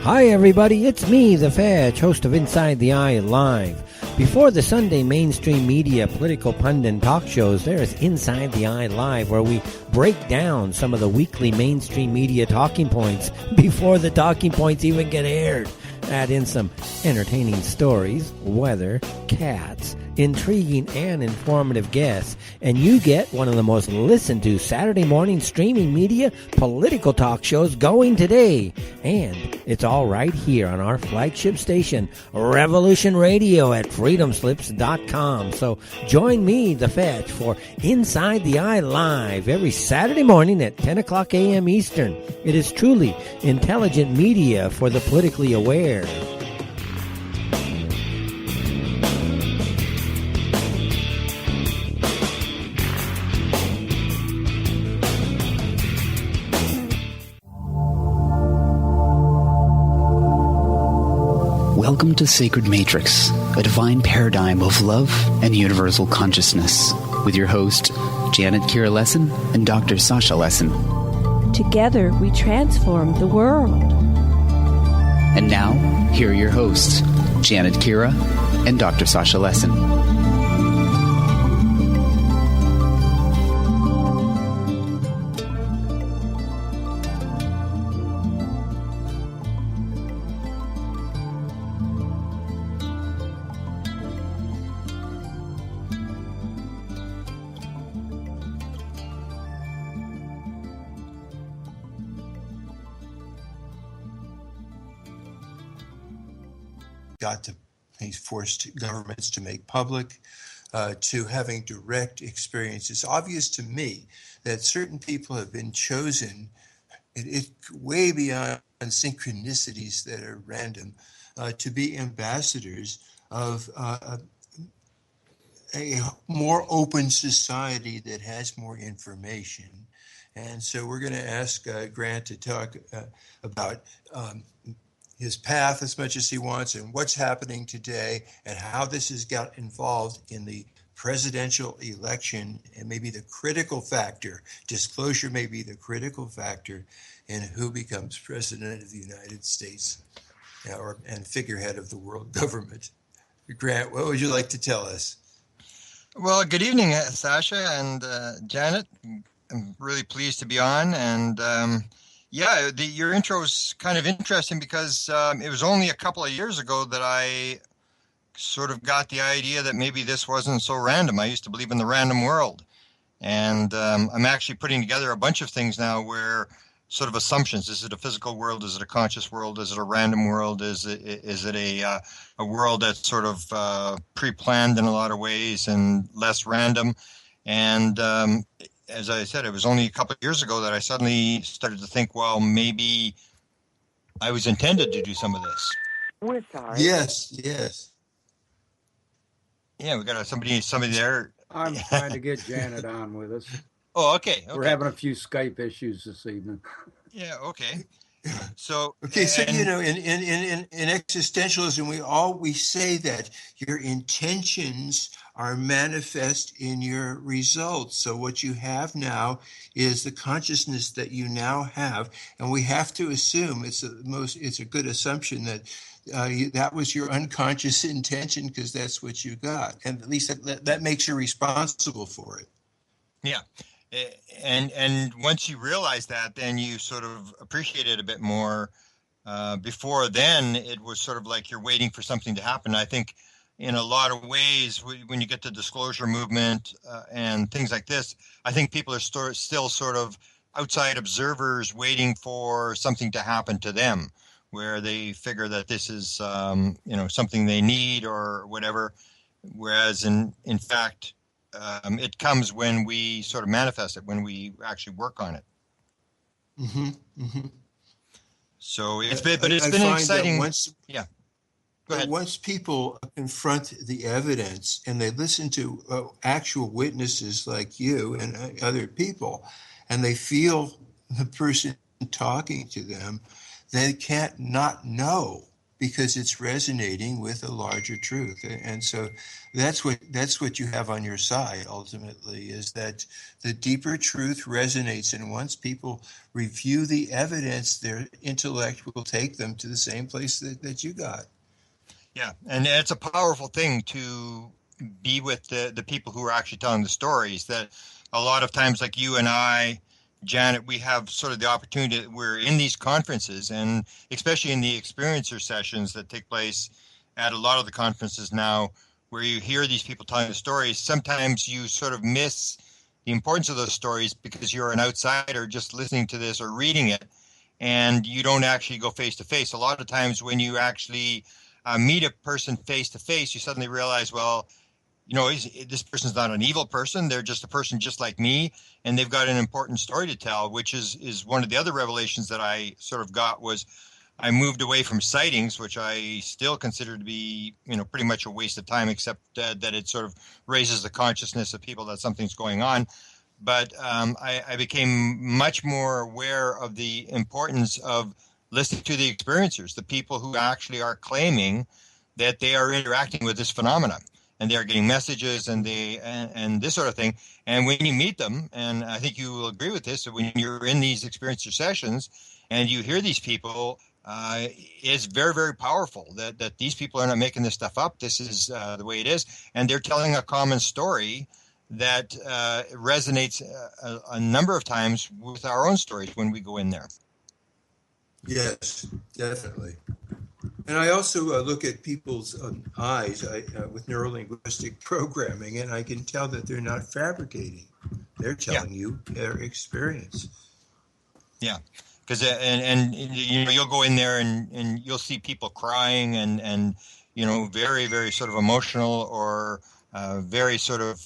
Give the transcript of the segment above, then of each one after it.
Hi everybody, it's me, the Fetch, host of Inside the Eye Live. Before the Sunday mainstream media political pundit talk shows, there is Inside the Eye Live, where we break down some of the weekly mainstream media talking points before the talking points even get aired. Add in some entertaining stories, weather, cats, intriguing and informative guests, and you get one of the most listened to Saturday morning streaming media political talk shows going today. And it's all right here on our flagship station, Revolution Radio at freedomslips.com. So join me, The Fetch, for Inside the Eye Live every Saturday morning at 10 o'clock a.m. Eastern. It is truly intelligent media for the politically aware. Welcome to Sacred Matrix, a divine paradigm of love and universal consciousness, with your host, Janet Kira Lessin and Dr. Sasha Lessin. Together, we transform the world. And now, here are your hosts, Janet Kira and Dr. Sasha Lessin. He's forced governments to make public, to having direct experience. It's obvious to me that certain people have been chosen way beyond synchronicities that are random to be ambassadors of a more open society that has more information. And so we're going to ask Grant to talk about his path as much as he wants and what's happening today and how this has got involved in the presidential election and maybe the critical factor. Disclosure may be the critical factor in who becomes president of the United States and figurehead of the world government. Grant, what would you like to tell us? Well, good evening, Sasha and Janet. I'm really pleased to be on, and your intro is kind of interesting because it was only a couple of years ago that I sort of got the idea that maybe this wasn't so random. I used to believe in the random world, and I'm actually putting together a bunch of things now where sort of assumptions. Is it a physical world? Is it a conscious world? Is it a random world? Is it a world that's sort of pre-planned in a lot of ways and less random? And as I said, it was only a couple of years ago that I suddenly started to think, well, maybe I was intended to do some of this. We're sorry. Yes. Yeah, we got somebody there. I'm trying to get Janet on with us. Oh, okay. We're having a few Skype issues this evening. Yeah, okay. So in existentialism, we say that your intentions are manifest in your results. So what you have now is the consciousness that you now have, and we have to assume it's a good assumption that that was your unconscious intention because that's what you got, and at least that makes you responsible for it. Yeah. And once you realize that, then you sort of appreciate it a bit more. Before then, it was sort of like you're waiting for something to happen. I think in a lot of ways, when you get the disclosure movement and things like this, I think people are still sort of outside observers waiting for something to happen to them, where they figure that this is something they need or whatever. Whereas in fact, it comes when we sort of manifest it, when we actually work on it. Mm-hmm. Mm-hmm. So it's been exciting. Go ahead. Once people confront the evidence and they listen to actual witnesses like you and other people, and they feel the person talking to them, they can't not know because it's resonating with a larger truth. And so that's what you have on your side ultimately, is that the deeper truth resonates, and once people review the evidence, their intellect will take them to the same place that you got. Yeah, and it's a powerful thing to be with the people who are actually telling the stories. That a lot of times, like you and I, Janet, we have sort of the opportunity, we're in these conferences, and especially in the experiencer sessions that take place at a lot of the conferences now, where you hear these people telling the stories. Sometimes you sort of miss the importance of those stories because you're an outsider just listening to this or reading it, and you don't actually go face to face. A lot of times when you actually meet a person face to face, you suddenly realize, well, this person's not an evil person. They're just a person just like me, and they've got an important story to tell, which is one of the other revelations that I sort of got. Was I moved away from sightings, which I still consider to be, pretty much a waste of time, except that it sort of raises the consciousness of people that something's going on. But I became much more aware of the importance of listening to the experiencers, the people who actually are claiming that they are interacting with this phenomenon, and they're getting messages and this sort of thing. And when you meet them, and I think you will agree with this, that when you're in these experiencer sessions and you hear these people, it's very, very powerful that these people are not making this stuff up. This is the way it is. And they're telling a common story that resonates a number of times with our own stories when we go in there. Yes, definitely. And I also look at people's eyes with neurolinguistic programming, and I can tell that they're not fabricating. They're telling you their experience. Yeah. Because and you'll go in there and you'll see people crying and very, very sort of emotional or very sort of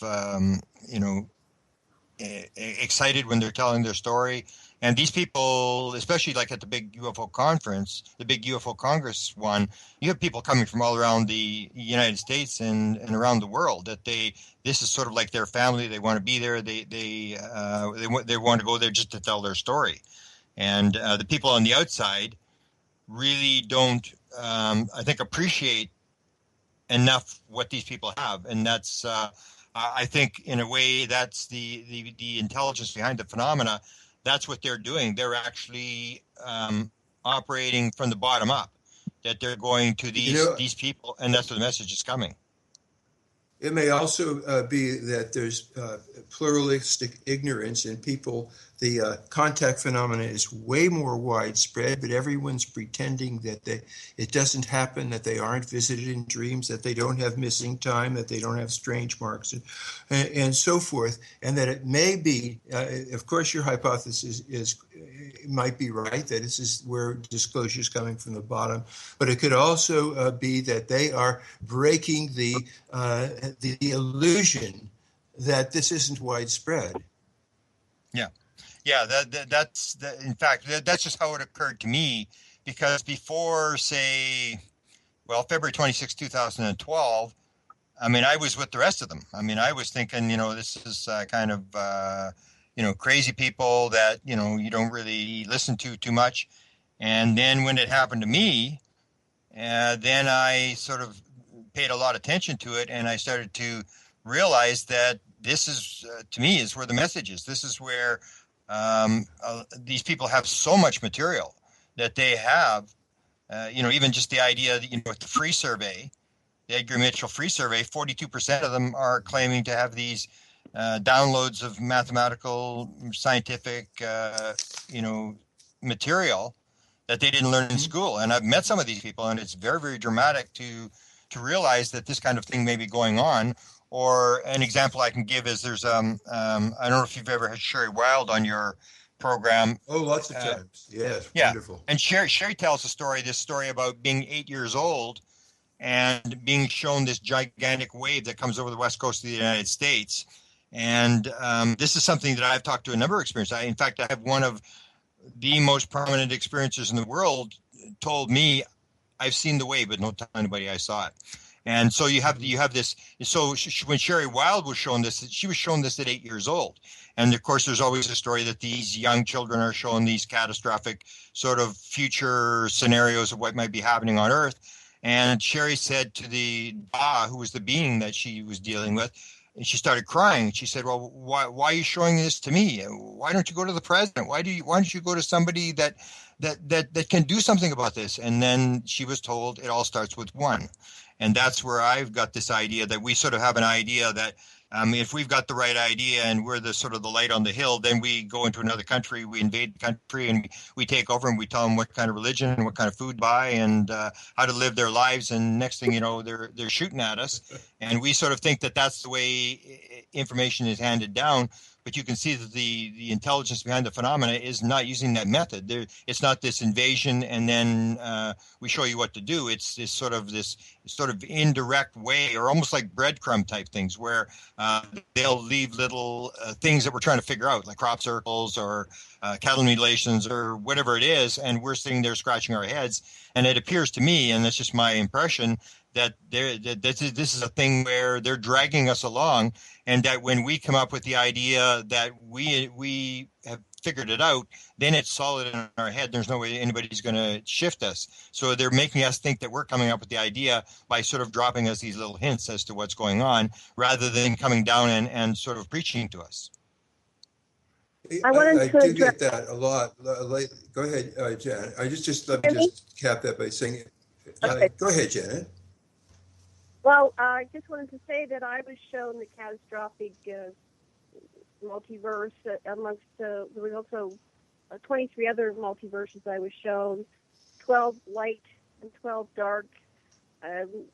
excited when they're telling their story. And these people, especially like at the big UFO conference, the big UFO Congress one, you have people coming from all around the United States and around the world. This is sort of like their family. They want to be there. They want to go there just to tell their story. And the people on the outside really don't, I think, appreciate enough what these people have. And that's, I think, in a way, that's the intelligence behind the phenomena. That's what they're doing. They're actually operating from the bottom up, that they're going to these people, and that's where the message is coming. It may also be that there's pluralistic ignorance in people. The contact phenomena is way more widespread, but everyone's pretending that it doesn't happen, that they aren't visited in dreams, that they don't have missing time, that they don't have strange marks, and so forth. And that it may be, of course, your hypothesis might be right, that this is where disclosure is coming from the bottom, but it could also be that they are breaking the illusion that this isn't widespread. Yeah, that's in fact, that's just how it occurred to me, because before, say, February 26, 2012, I mean, I was with the rest of them. I mean, I was thinking, this is kind of, crazy people that, you don't really listen to too much. And then when it happened to me, then I sort of paid a lot of attention to it, and I started to realize that this is, to me, is where the message is. This is where these people have so much material that they have, even just the idea that, with the free survey, the Edgar Mitchell free survey, 42% of them are claiming to have these downloads of mathematical, scientific, material that they didn't learn in school. And I've met some of these people, and it's very, very dramatic to realize that this kind of thing may be going on. Or an example I can give is there's I don't know if you've ever had Sherry Wild on your program. Oh, lots of times. Yes, yeah. Wonderful. And Sherry tells this story about being 8 years old and being shown this gigantic wave that comes over the west coast of the United States. And this is something that I've talked to a number of experiencers. In fact, I have one of the most prominent experiencers in the world told me, I've seen the wave, but don't tell anybody I saw it. And so you have this. So when Sherry Wilde was shown this, she was shown this at 8 years old. And of course, there's always a story that these young children are shown these catastrophic sort of future scenarios of what might be happening on Earth. And Sherry said to the Ba, who was the being that she was dealing with, and she started crying. She said, "Well, why are you showing this to me? Why don't you go to the president? Why don't you go to somebody that can do something about this?" And then she was told it all starts with one. And that's where I've got this idea that we sort of have an idea that if we've got the right idea and we're the sort of the light on the hill, then we go into another country, we invade the country, and we take over, and we tell them what kind of religion and what kind of food to buy and how to live their lives. And next thing you know, they're shooting at us. And we sort of think that that's the way information is handed down. But you can see that the intelligence behind the phenomena is not using that method. It's not this invasion and then we show you what to do. It's this sort of indirect way, or almost like breadcrumb type things, where they'll leave little things that we're trying to figure out, like crop circles or cattle mutilations or whatever it is, and we're sitting there scratching our heads. And it appears to me, and that's just my impression, that this is a thing where they're dragging us along, and that when we come up with the idea that we have figured it out, then it's solid in our head. There's no way anybody's going to shift us. So they're making us think that we're coming up with the idea by sort of dropping us these little hints as to what's going on, rather than coming down and sort of preaching to us. I do get that a lot. Go ahead, Janet. Let me just cap that by saying, okay. Go ahead, Janet. Well, I just wanted to say that I was shown the catastrophic multiverse amongst, there was also 23 other multiverses I was shown, 12 light and 12 dark,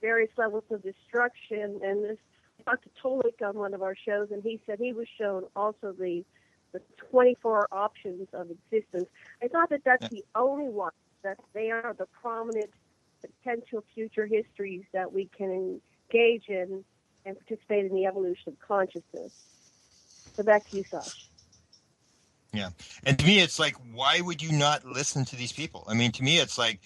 various levels of destruction. And this Dr. Tolik on one of our shows, and he said he was shown also the 24 options of existence. I thought that that's the only one, that they are the prominent potential future histories that we can engage in and participate in the evolution of consciousness. So back to you, Sasha. Yeah. And to me, it's like, why would you not listen to these people? I mean, to me, it's like,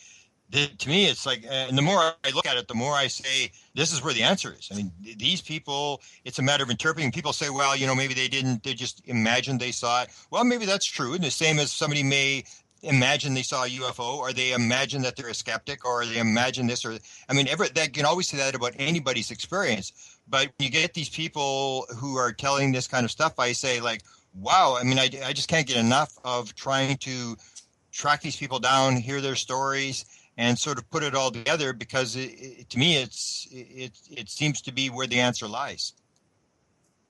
and the more I look at it, the more I say, this is where the answer is. I mean, these people, it's a matter of interpreting. People say, well, maybe they just imagined they saw it. Well, maybe that's true. And the same as somebody may imagine they saw a UFO, or they imagine that they're a skeptic, or they imagine this, or that can always say that about anybody's experience. But when you get these people who are telling this kind of stuff, I say, like, wow, I mean, I just can't get enough of trying to track these people down, hear their stories, and sort of put it all together, because to me, it seems to be where the answer lies.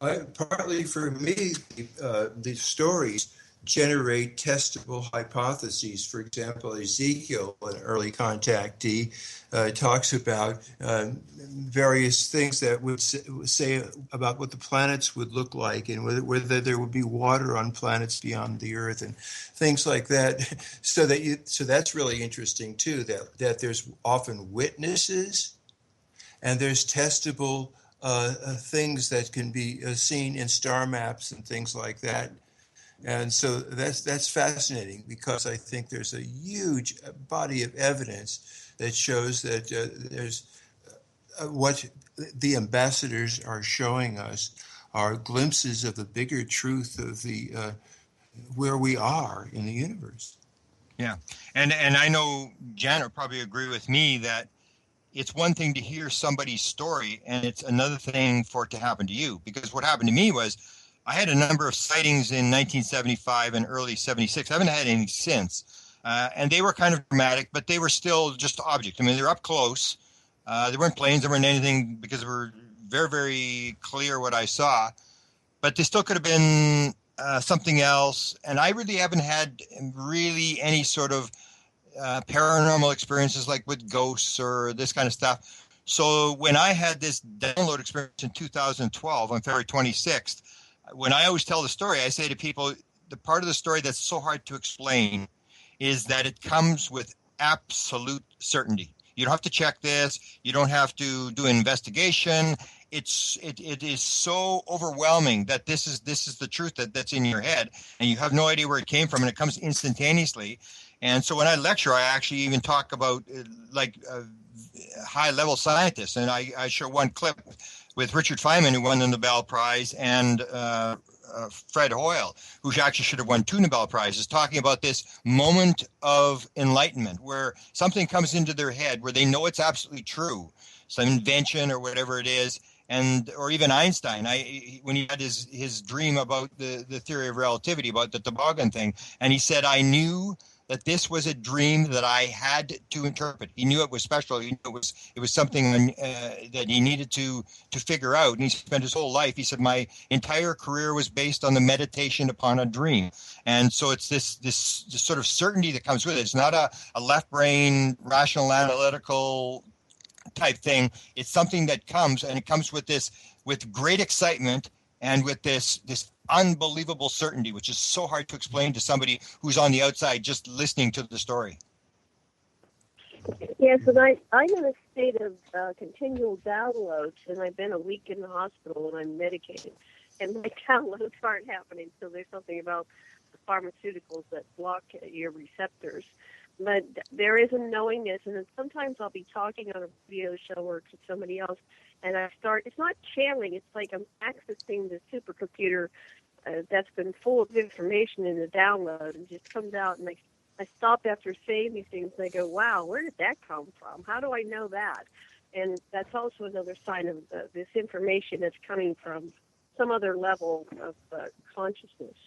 Partly for me, the stories generate testable hypotheses. For example, Ezekiel, an early contactee, talks about various things that would say about what the planets would look like, and whether there would be water on planets beyond the Earth, and things like that. So that's really interesting too. That there's often witnesses, and there's testable things that can be seen in star maps and things like that. And so that's fascinating, because I think there's a huge body of evidence that shows that there's what the ambassadors are showing us are glimpses of the bigger truth of the where we are in the universe. Yeah, and I know Janet would probably agree with me that it's one thing to hear somebody's story, and it's another thing for it to happen to you. Because what happened to me was, I had a number of sightings in 1975 and early 76. I haven't had any since. And they were kind of dramatic, but they were still just objects. I mean, they were up close. They weren't planes, they weren't anything, because they were very, very clear what I saw. But they still could have been something else. And I really haven't had really any sort of paranormal experiences like with ghosts or this kind of stuff. So when I had this download experience in 2012 on February 26th, when I always tell the story, I say to people, the part of the story that's so hard to explain is that it comes with absolute certainty. You don't have to check this. You don't have to do an investigation. It is so overwhelming that this is the truth that's in your head, and you have no idea where it came from, and it comes instantaneously. And so when I lecture, I actually even talk about high-level scientists. And I show one clip with Richard Feynman, who won the Nobel Prize, and Fred Hoyle, who actually should have won 2 Nobel Prizes, talking about this moment of enlightenment where something comes into their head where they know it's absolutely true, some invention or whatever it is. Or even Einstein, when he had his dream about the theory of relativity, about the toboggan thing, and he said, I knew that this was a dream that I had to interpret. He knew it was special. He knew it was something that he needed to figure out. And he spent his whole life. He said, my entire career was based on the meditation upon a dream. And so it's this sort of certainty that comes with it. It's not a left brain, rational, analytical type thing. It's something that comes, and it comes with great excitement and with this unbelievable certainty, which is so hard to explain to somebody who's on the outside just listening to the story. Yes, and I'm in a state of continual downloads, and I've been a week in the hospital, and I'm medicated, and my downloads aren't happening. So there's something about the pharmaceuticals that block your receptors. But there is a knowingness, and then sometimes I'll be talking on a radio show or to somebody else, and it's not channeling, it's like I'm accessing the supercomputer that's been full of information in the download, and just comes out, and I stop after saying these things, and I go, wow, where did that come from? How do I know that? And that's also another sign of this information that's coming from some other level of consciousness.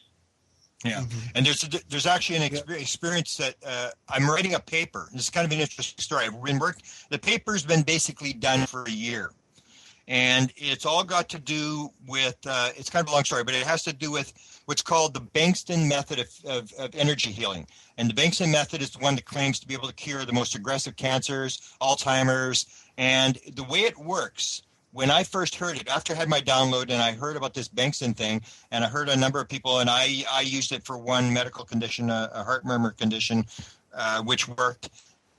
Yeah, and there's actually an experience that I'm writing a paper. This is kind of an interesting story. The paper's been basically done for a year, and it's all got to do with. It's kind of a long story, but it has to do with what's called the Bankston method of energy healing. And the Bankston method is the one that claims to be able to cure the most aggressive cancers, Alzheimer's, and the way it works. When I first heard it, after I had my download and I heard about this Bankston thing, and I heard a number of people, and I used it for one medical condition, a heart murmur condition, which worked.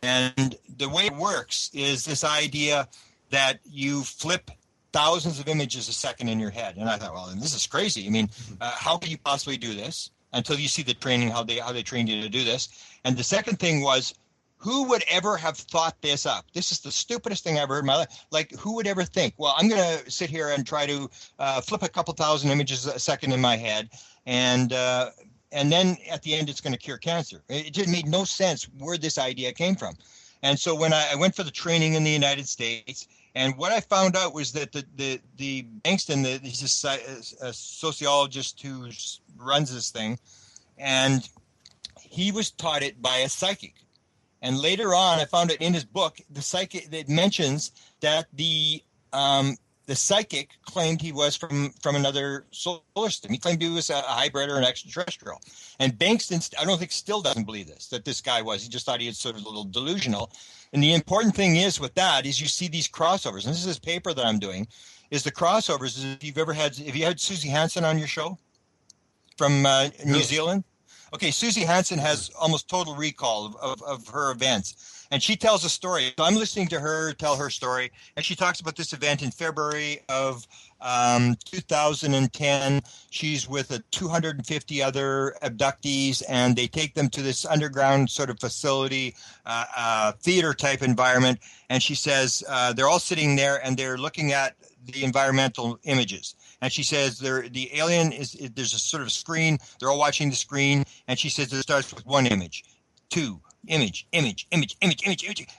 And the way it works is this idea that you flip thousands of images a second in your head. And I thought, well, this is crazy. I mean, how could you possibly do this? Until you see the training, how they trained you to do this. And the second thing was, who would ever have thought this up? This is the stupidest thing I've ever heard in my life. Like, who would ever think, well, I'm going to sit here and try to flip a couple thousand images a second in my head, and then at the end it's going to cure cancer. It just made no sense where this idea came from. And so when I went for the training in the United States, and what I found out was that the Bankston, he's a sociologist who runs this thing, and he was taught it by a psychic. And later on, I found it in his book, the psychic, that mentions that the psychic claimed he was from another solar system. He claimed he was a hybrid or an extraterrestrial. And Bankston, I don't think, still doesn't believe this, that this guy was. He just thought he was sort of a little delusional. And the important thing is with that is you see these crossovers. And this is this paper that I'm doing, is the crossovers. Have you had Susie Hansen on your show from New Zealand? Okay, Susie Hansen has almost total recall of her events, and she tells a story. So I'm listening to her tell her story, and she talks about this event in February of 2010. She's with 250 other abductees, and they take them to this underground sort of facility, theater-type environment, and she says they're all sitting there, and they're looking at the environmental images. And she says the alien there's a sort of screen. They're all watching the screen. And she says it starts with one image, two, image. And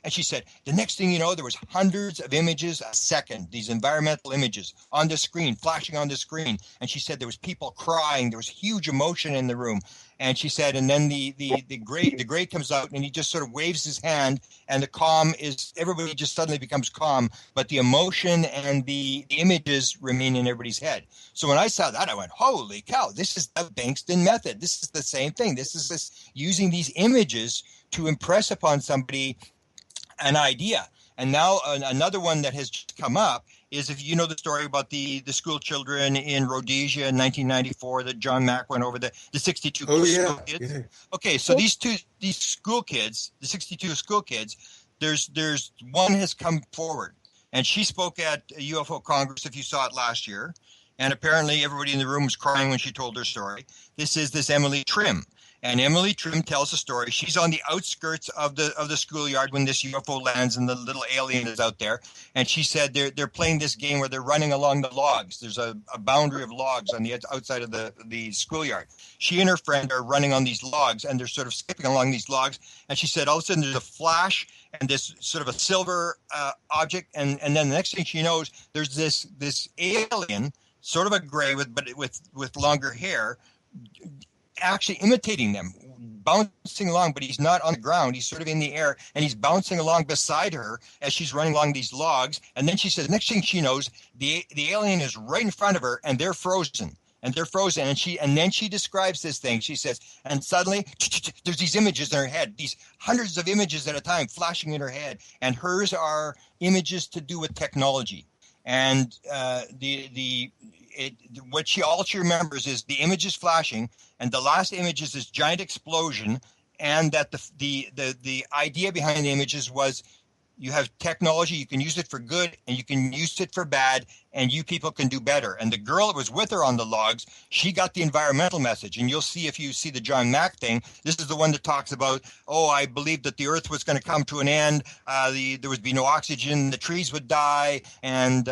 she said, the next thing you know, there was hundreds of images a second, these environmental images on the screen, flashing on the screen. And she said there was people crying. There was huge emotion in the room. And she said, and then the great comes out, and he just sort of waves his hand, and the calm is, everybody just suddenly becomes calm, but the emotion and the images remain in everybody's head. So when I saw that, I went, holy cow, this is the Bankston method. This is the same thing. This is this using these images to impress upon somebody an idea. And now another one that has just come up is, if you know the story about the school children in Rhodesia in 1994 that John Mack went over, the 62 school kids. Yeah. Okay, so these school kids, the 62 school kids, there's one has come forward, and she spoke at UFO Congress, if you saw it last year, and apparently everybody in the room was crying when she told her story. This is Emily Trim. And Emily Trim tells the story. She's on the outskirts of the schoolyard when this UFO lands and the little alien is out there. And she said they're playing this game where they're running along the logs. There's a boundary of logs on the outside of the schoolyard. She and her friend are running on these logs, and they're sort of skipping along these logs. And she said all of a sudden there's a flash and this sort of a silver object. And then the next thing she knows, there's this alien, sort of a gray with longer hair, actually imitating them, bouncing along, but he's not on the ground. He's sort of in the air, and he's bouncing along beside her as she's running along these logs. And then she says, next thing she knows, the alien is right in front of her, and they're frozen. And then she describes this thing. She says, and suddenly there's these images in her head, these hundreds of images at a time flashing in her head, and hers are images to do with technology. And all she remembers is the images flashing, and the last image is this giant explosion, and that the idea behind the images was you have technology, you can use it for good and you can use it for bad, and you people can do better. And the girl that was with her on the logs, she got the environmental message. And you'll see, if you see the John Mack thing, this is the one that talks about, I believed that the earth was going to come to an end, there would be no oxygen, the trees would die, and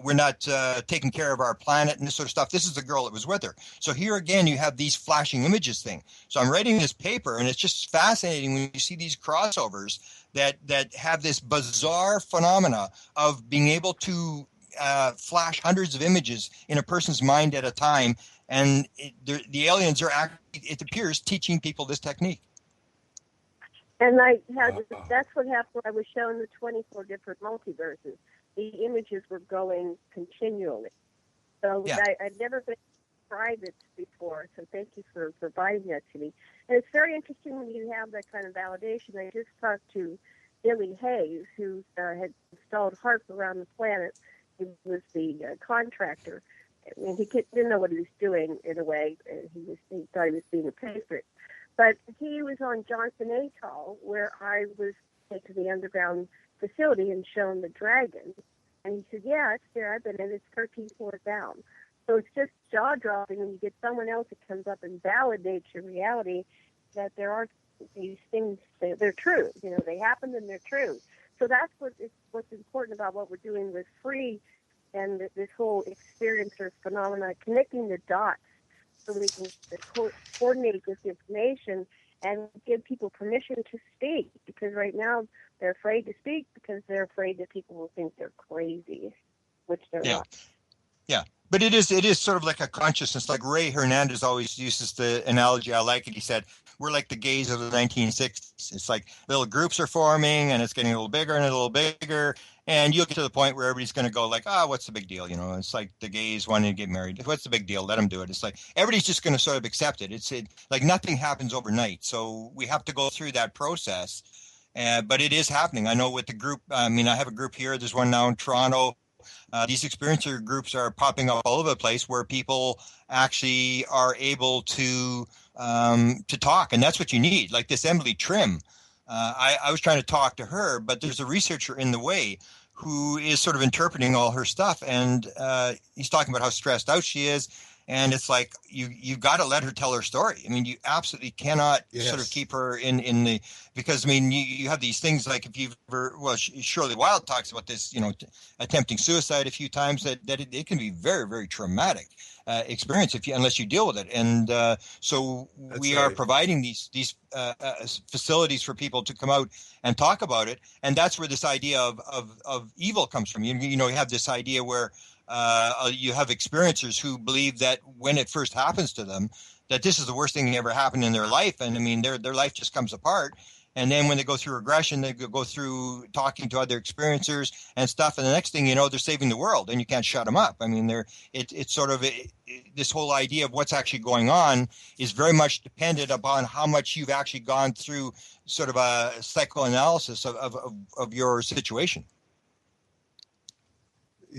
we're not taking care of our planet and this sort of stuff. This is the girl that was with her. So here again, you have these flashing images thing. So I'm writing this paper, and it's just fascinating when you see these crossovers that have this bizarre phenomena of being able to flash hundreds of images in a person's mind at a time, and the aliens are actually, it appears, teaching people this technique. And that's what happened when I was shown the 24 different multiverses. The images were going continually. So yeah. I've never been private before, so thank you for providing that to me. And it's very interesting when you have that kind of validation. I just talked to Billy Hayes, who had installed HARP around the planet. He was the contractor. I mean, he didn't know what he was doing in a way. He thought he was being a patriot. But he was on Johnson Atoll, where I was taken to the underground facility and shown the dragon. And he said, yeah, it's there. I've been in it. It's 13 floors down. So it's just jaw-dropping when you get someone else that comes up and validates your reality that there are these things, they're true. You know, they happen and they're true. So that's what's important about what we're doing with free and this whole experience or phenomena, connecting the dots so we can coordinate this information and give people permission to speak, because right now they're afraid to speak because they're afraid that people will think they're crazy, which they're not. Yeah. But it is sort of like a consciousness. Like Ray Hernandez always uses the analogy. I like it. He said, we're like the gays of the 1960s. It's like little groups are forming, and it's getting a little bigger and a little bigger. And you'll get to the point where everybody's going to go like, what's the big deal? You know, it's like the gays wanting to get married. What's the big deal? Let them do it. It's like everybody's just going to sort of accept it. It's like nothing happens overnight. So we have to go through that process. But it is happening. I know with the group, I have a group here. There's one now in Toronto. These experiencer groups are popping up all over the place where people actually are able to talk, and that's what you need. Like this Emily Trim, I was trying to talk to her, but there's a researcher in the way who is sort of interpreting all her stuff, and he's talking about how stressed out she is. And it's like you've got to let her tell her story. I mean, you absolutely cannot sort of keep her in the, because I mean you have these things like if you've ever, Shirley Wild talks about this, attempting suicide a few times, that it can be very, very traumatic experience unless you deal with it. And so we are providing these facilities for people to come out and talk about it, and that's where this idea of evil comes from. You have this idea where you have experiencers who believe that when it first happens to them, that this is the worst thing that ever happened in their life. And I mean, their life just comes apart. And then when they go through regression, they go through talking to other experiencers and stuff. And the next thing you know, they're saving the world, and you can't shut them up. I mean, it's sort of this whole idea of what's actually going on is very much dependent upon how much you've actually gone through sort of a psychoanalysis of your situation.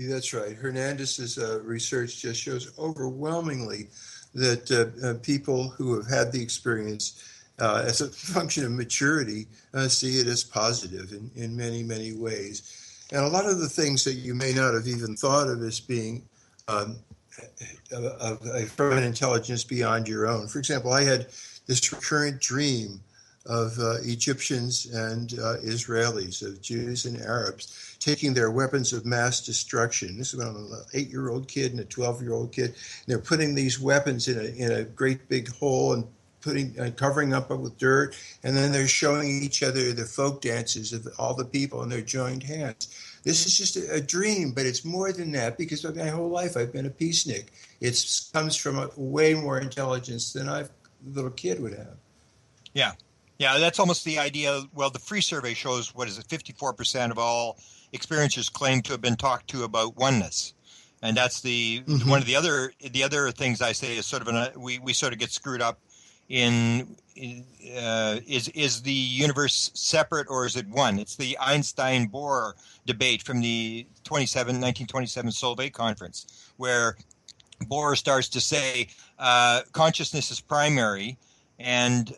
That's right. Hernandez's research just shows overwhelmingly that people who have had the experience as a function of maturity see it as positive in many, many ways. And a lot of the things that you may not have even thought of as being from an intelligence beyond your own. For example, I had this recurrent dream of Egyptians and Israelis, of Jews and Arabs, taking their weapons of mass destruction. This is an 8-year-old kid and a 12-year-old kid. And they're putting these weapons in a great big hole and covering up with dirt. And then they're showing each other the folk dances of all the people and their joined hands. This is just a dream, but it's more than that, because my whole life I've been a peacenik. It comes from a way more intelligence than a little kid would have. Yeah. Yeah, that's almost the idea. Well, the free survey shows, 54% of all experiencers claim to have been talked to about oneness. And that's one of the other things I say is sort of we sort of get screwed up in is the universe separate or is it one? It's the Einstein-Bohr debate from the 1927 Solvay conference, where Bohr starts to say consciousness is primary, and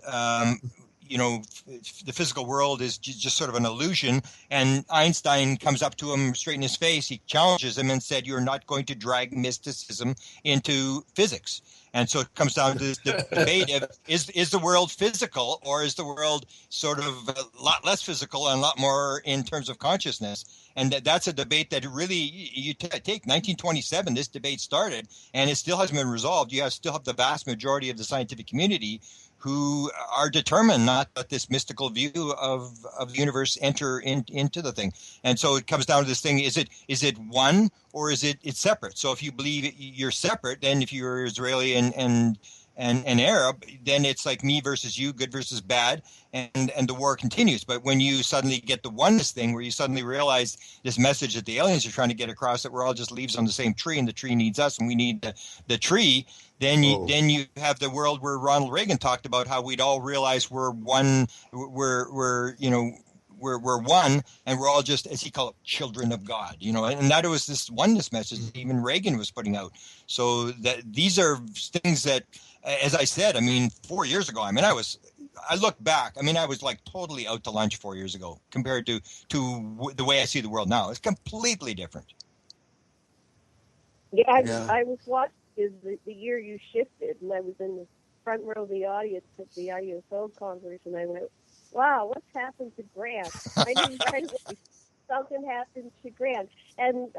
the physical world is just sort of an illusion. And Einstein comes up to him straight in his face. He challenges him and said, "You're not going to drag mysticism into physics." And so it comes down to this debate of is the world physical, or is the world sort of a lot less physical and a lot more in terms of consciousness? And that's a debate that really, you take 1927, this debate started, and it still hasn't been resolved. You still have the vast majority of the scientific community who are determined not let this mystical view of the universe enter into the thing. And so it comes down to this thing: is it one, or is it's separate? So if you believe you're separate, then if you're Israeli and Arab, then it's like me versus you, good versus bad, and the war continues. But when you suddenly get the oneness thing, where you suddenly realize this message that the aliens are trying to get across, that we're all just leaves on the same tree, and the tree needs us, and we need the tree, then you have the world where Ronald Reagan talked about how we'd all realize we're one, we're one, and we're all just, as he called it, children of God, and that was this oneness message that even Reagan was putting out. So that these are things that, as I said, 4 years ago, I look back, I was like totally out to lunch 4 years ago compared to the way I see the world now. It's completely different. Yeah, I was watching the year you shifted, and I was in the front row of the audience at the UFO Congress, and I went, wow, what's happened to Grant? I knew right away something happened to Grant. And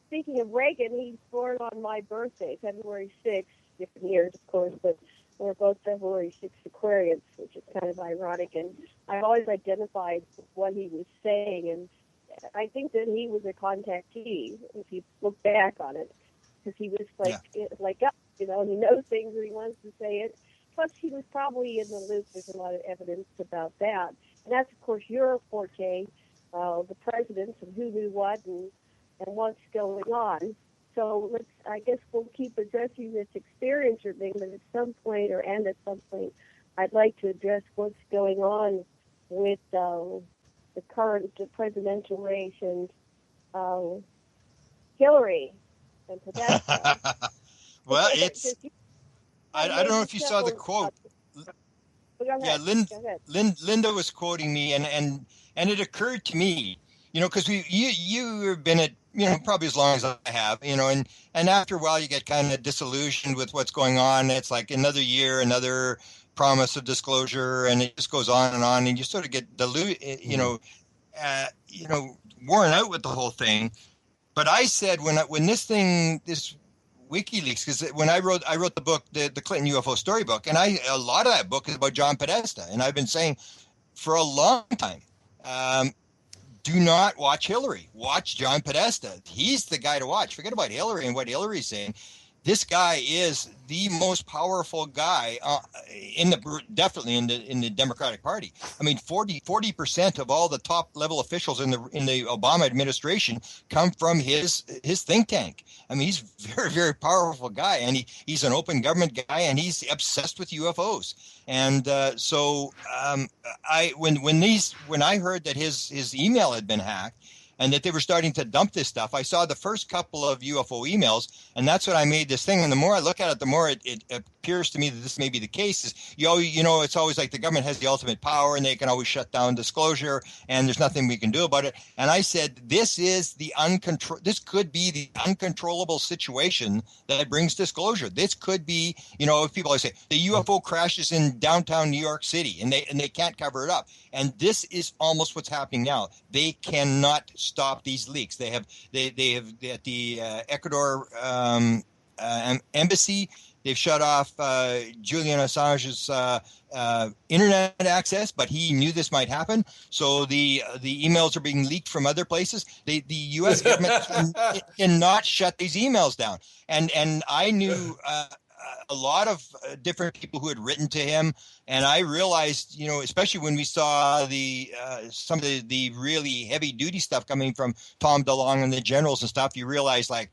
speaking of Reagan, he's born on my birthday, February 6th, different years, of course, but we're both February 6th Aquarians, which is kind of ironic. And I've always identified what he was saying, and I think that he was a contactee, if you look back on it, because he was like us, he knows things and he wants to say it. Plus, he was probably in the loop. There's a lot of evidence about that. And that's, of course, your forte, the presidents and who knew what and what's going on. So I guess we'll keep addressing this experiencer thing, but at some point, I'd like to address what's going on with the current presidential race and Hillary and Podesta. Well, I don't know if you saw the quote. Yeah, Linda was quoting me, and it occurred to me, because you've been at, probably as long as I have, and after a while you get kind of disillusioned with what's going on. It's like another year, another promise of disclosure, and it just goes on, and you sort of get diluted, worn out with the whole thing. But I said when this WikiLeaks, because when I wrote the book, the Clinton UFO storybook, and a lot of that book is about John Podesta, and I've been saying for a long time, do not watch Hillary. Watch John Podesta. He's the guy to watch. Forget about Hillary and what Hillary's saying. This guy is the most powerful guy definitely in the Democratic Party. 40% of all the top level officials in the Obama administration come from his think tank. He's a very, very powerful guy, and he's an open government guy, and he's obsessed with UFOs. And when I heard that his email had been hacked, and that they were starting to dump this stuff, I saw the first couple of UFO emails, and that's when I made this thing. And the more I look at it, the more it appears to me that this may be the case is, it's always like the government has the ultimate power and they can always shut down disclosure and there's nothing we can do about it. And I said, this could be the uncontrollable situation that brings disclosure. This could be, if people always say the UFO crashes in downtown New York City and they can't cover it up. And this is almost what's happening now. They cannot stop these leaks. They have at the Ecuador embassy, they've shut off Julian Assange's internet access, but he knew this might happen. So the emails are being leaked from other places. The U.S. government cannot shut these emails down. And I knew a lot of different people who had written to him, and I realized, especially when we saw some of the really heavy duty stuff coming from Tom DeLonge and the generals and stuff, you realize like,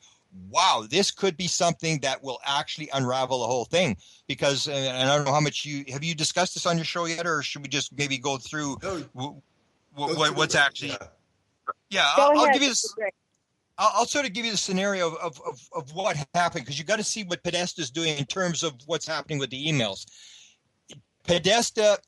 wow, this could be something that will actually unravel the whole thing. Because, and I don't know how much have you discussed this on your show yet, or should we just maybe go through what's actually? Yeah, I'll give you this. I'll sort of give you the scenario of what happened, because you got to see what Podesta's doing in terms of what's happening with the emails. Podesta,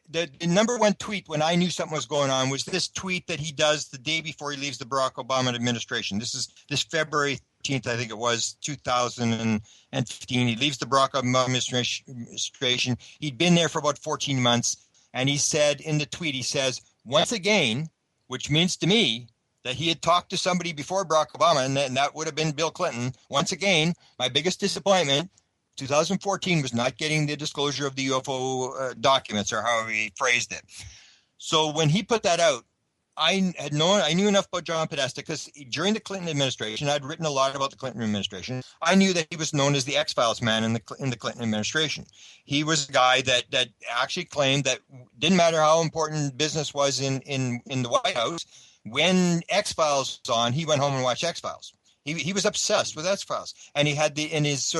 the number one tweet when I knew something was going on was this tweet that he does the day before he leaves the Barack Obama administration. This is this February 18th, I think it was, 2015. He leaves the Barack Obama administration. He'd been there for about 14 months. And he said in the tweet, he says, once again, which means to me that he had talked to somebody before Barack Obama, and that would have been Bill Clinton. Once again, my biggest disappointment, 2014, was not getting the disclosure of the UFO documents, or however he phrased it. So when he put that out, I knew enough about John Podesta because during the Clinton administration, I'd written a lot about the Clinton administration. I knew that he was known as the X-Files man in the Clinton administration. He was a guy that actually claimed that didn't matter how important business was in the White House, when X-Files was on, he went home and watched X-Files. He was obsessed with X-Files, and he had in his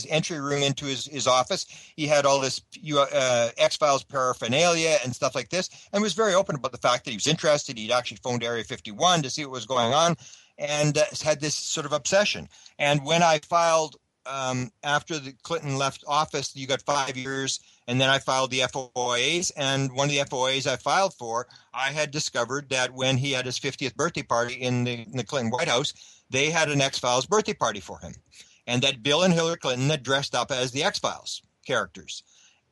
entry room into his office, he had all this X-Files paraphernalia and stuff like this, and was very open about the fact that he was interested. He'd actually phoned Area 51 to see what was going on, and had this sort of obsession. And when I filed after the Clinton left office, you got 5 years, and then I filed the FOIAs, and one of the FOIAs I filed for, I had discovered that when he had his 50th birthday party in the Clinton White House, they had an X-Files birthday party for him, and that Bill and Hillary Clinton had dressed up as the X-Files characters.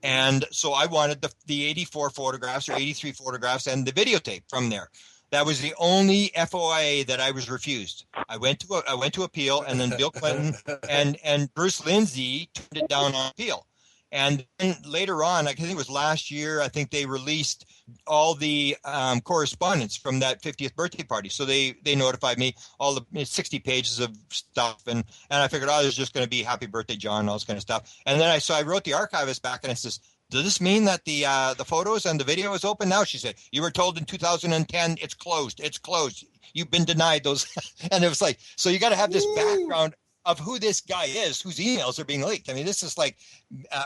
And so I wanted the 84 photographs or 83 photographs and the videotape from there. That was the only FOIA that I was refused. I went to appeal, and then Bill Clinton and Bruce Lindsay turned it down on appeal. And then later on, I think it was last year, I think they released all the correspondence from that 50th birthday party. So they notified me all the 60 pages of stuff. And I figured, there's just going to be happy birthday, John, and all this kind of stuff. And then I wrote the archivist back, and I says, does this mean that the photos and the video is open now? She said, you were told in 2010, it's closed. It's closed. You've been denied those. And it was like, so you got to have this background of who this guy is, whose emails are being leaked. I mean, this is like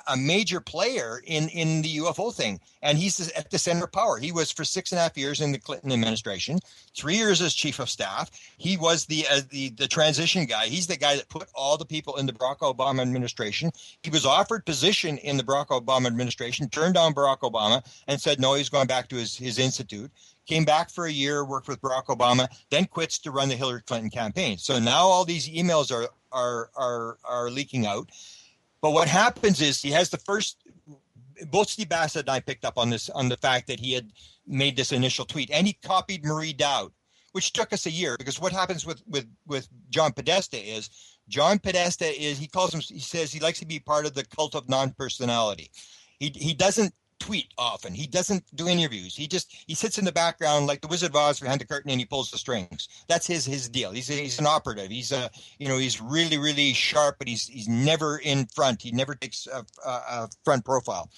a major player in the UFO thing. And he's at the center of power. He was for 6.5 years in the Clinton administration, 3 years as chief of staff. He was the transition guy. He's the guy that put all the people in the Barack Obama administration. He was offered position in the Barack Obama administration, turned down Barack Obama, and said, no, he's going back to his institute. Came back for a year, worked with Barack Obama, then quits to run the Hillary Clinton campaign. So now all these emails are leaking out. But what happens is he has both Steve Bassett and I picked up on this, on the fact that he had made this initial tweet, and he copied Marie Dowd, which took us a year, because what happens with John Podesta is, he says he likes to be part of the cult of non-personality. He doesn't tweet often. He doesn't do interviews. He sits in the background like the Wizard of Oz behind the curtain, and he pulls the strings. That's his deal. He's an operative. He's he's really, really sharp, but he's never in front. He never takes a front profile.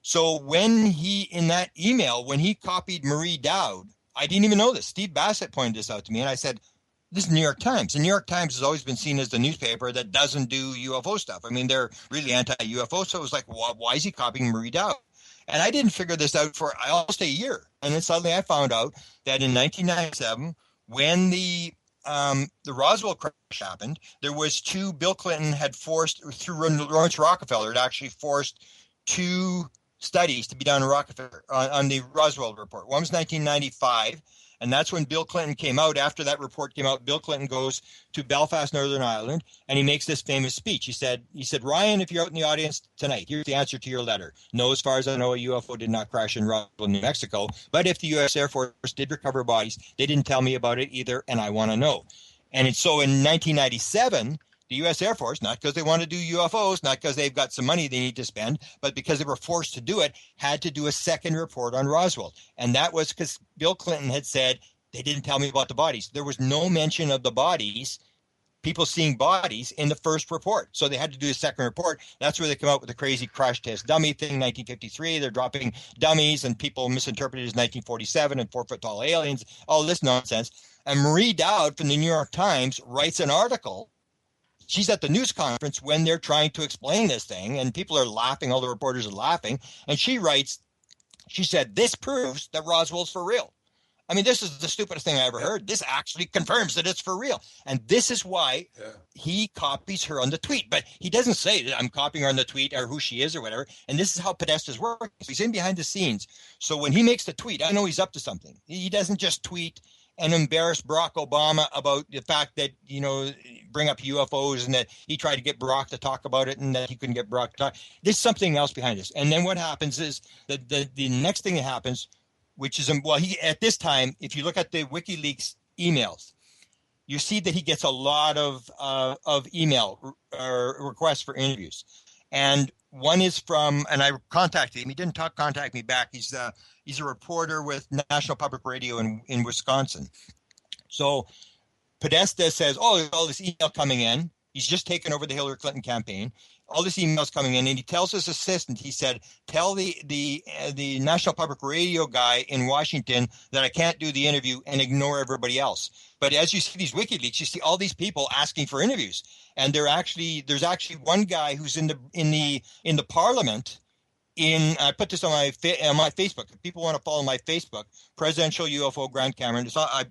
So when in that email, when he copied Marie Dowd, I didn't even know this. Steve Bassett pointed this out to me, and I said, this is New York Times. The New York Times has always been seen as the newspaper that doesn't do UFO stuff. I mean, they're really anti-UFO. So it was like, why is he copying Marie Dowd? And I didn't figure this out for almost a year. And then suddenly I found out that in 1997, when the the Roswell crash happened, Bill Clinton had forced, through Lawrence Rockefeller, had actually forced 2 studies to be done in Rockefeller on the Roswell report. One was 1995, and that's when Bill Clinton came out. After that report came out, Bill Clinton goes to Belfast, Northern Ireland, and he makes this famous speech. He said, Ryan, if you're out in the audience tonight, here's the answer to your letter. No, as far as I know, a UFO did not crash in Roswell, New Mexico. But if the U.S. Air Force did recover bodies, they didn't tell me about it either, and I want to know. And so in 1997, the U.S. Air Force, not because they want to do UFOs, not because they've got some money they need to spend, but because they were forced to do it, had to do a second report on Roswell. And that was because Bill Clinton had said, they didn't tell me about the bodies. There was no mention of the bodies, people seeing bodies, in the first report. So they had to do a second report. That's where they come out with the crazy crash test dummy thing, 1953. They're dropping dummies, and people misinterpreted it as 1947 and 4-foot-tall aliens, all this nonsense. And Marie Dowd from the New York Times writes an article. She's at the news conference when they're trying to explain this thing, and people are laughing. All the reporters are laughing. And she writes, she said, this proves that Roswell's for real. I mean, this is the stupidest thing I ever heard. This actually confirms that it's for real. And this is why he copies her on the tweet. But he doesn't say that I'm copying her on the tweet or who she is or whatever. And this is how Podesta's working. He's in behind the scenes. So when he makes the tweet, I know he's up to something. He doesn't just tweet and embarrass Barack Obama about the fact that, bring up UFOs and that he tried to get Barack to talk about it and that he couldn't get Barack to talk. There's something else behind this. And then what happens is that the next thing that happens, which is, at this time, if you look at the WikiLeaks emails, you see that he gets a lot of email requests for interviews. And one is from, and I contacted him. He didn't contact me back. He's a reporter with National Public Radio in Wisconsin. So Podesta says, all this email coming in. He's just taken over the Hillary Clinton campaign. All this email's coming in, and he tells his assistant, he said, tell the National Public Radio guy in Washington that I can't do the interview and ignore everybody else. But as you see these WikiLeaks, you see all these people asking for interviews, and there's actually one guy who's in the Parliament. I put this on my Facebook. If people want to follow my Facebook, Presidential UFO Grant Cameron. So I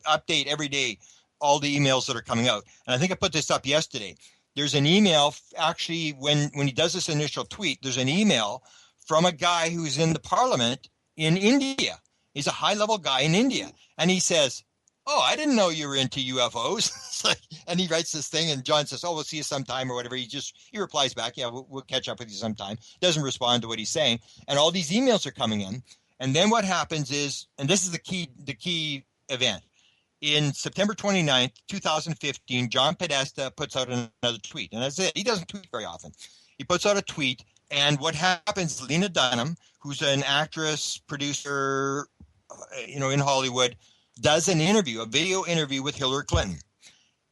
update every day all the emails that are coming out, and I think I put this up yesterday. There's an email, actually, when he does this initial tweet, there's an email from a guy who's in the Parliament in India. He's a high-level guy in India, and he says, I didn't know you were into UFOs. And he writes this thing, and John says, we'll see you sometime or whatever. He replies back, we'll catch up with you sometime. Doesn't respond to what he's saying. And all these emails are coming in. And then what happens is, and this is the key event. In September 29th, 2015, John Podesta puts out another tweet. And that's it. He doesn't tweet very often. He puts out a tweet, and what happens, Lena Dunham, who's an actress, producer, in Hollywood, does a video interview with Hillary Clinton.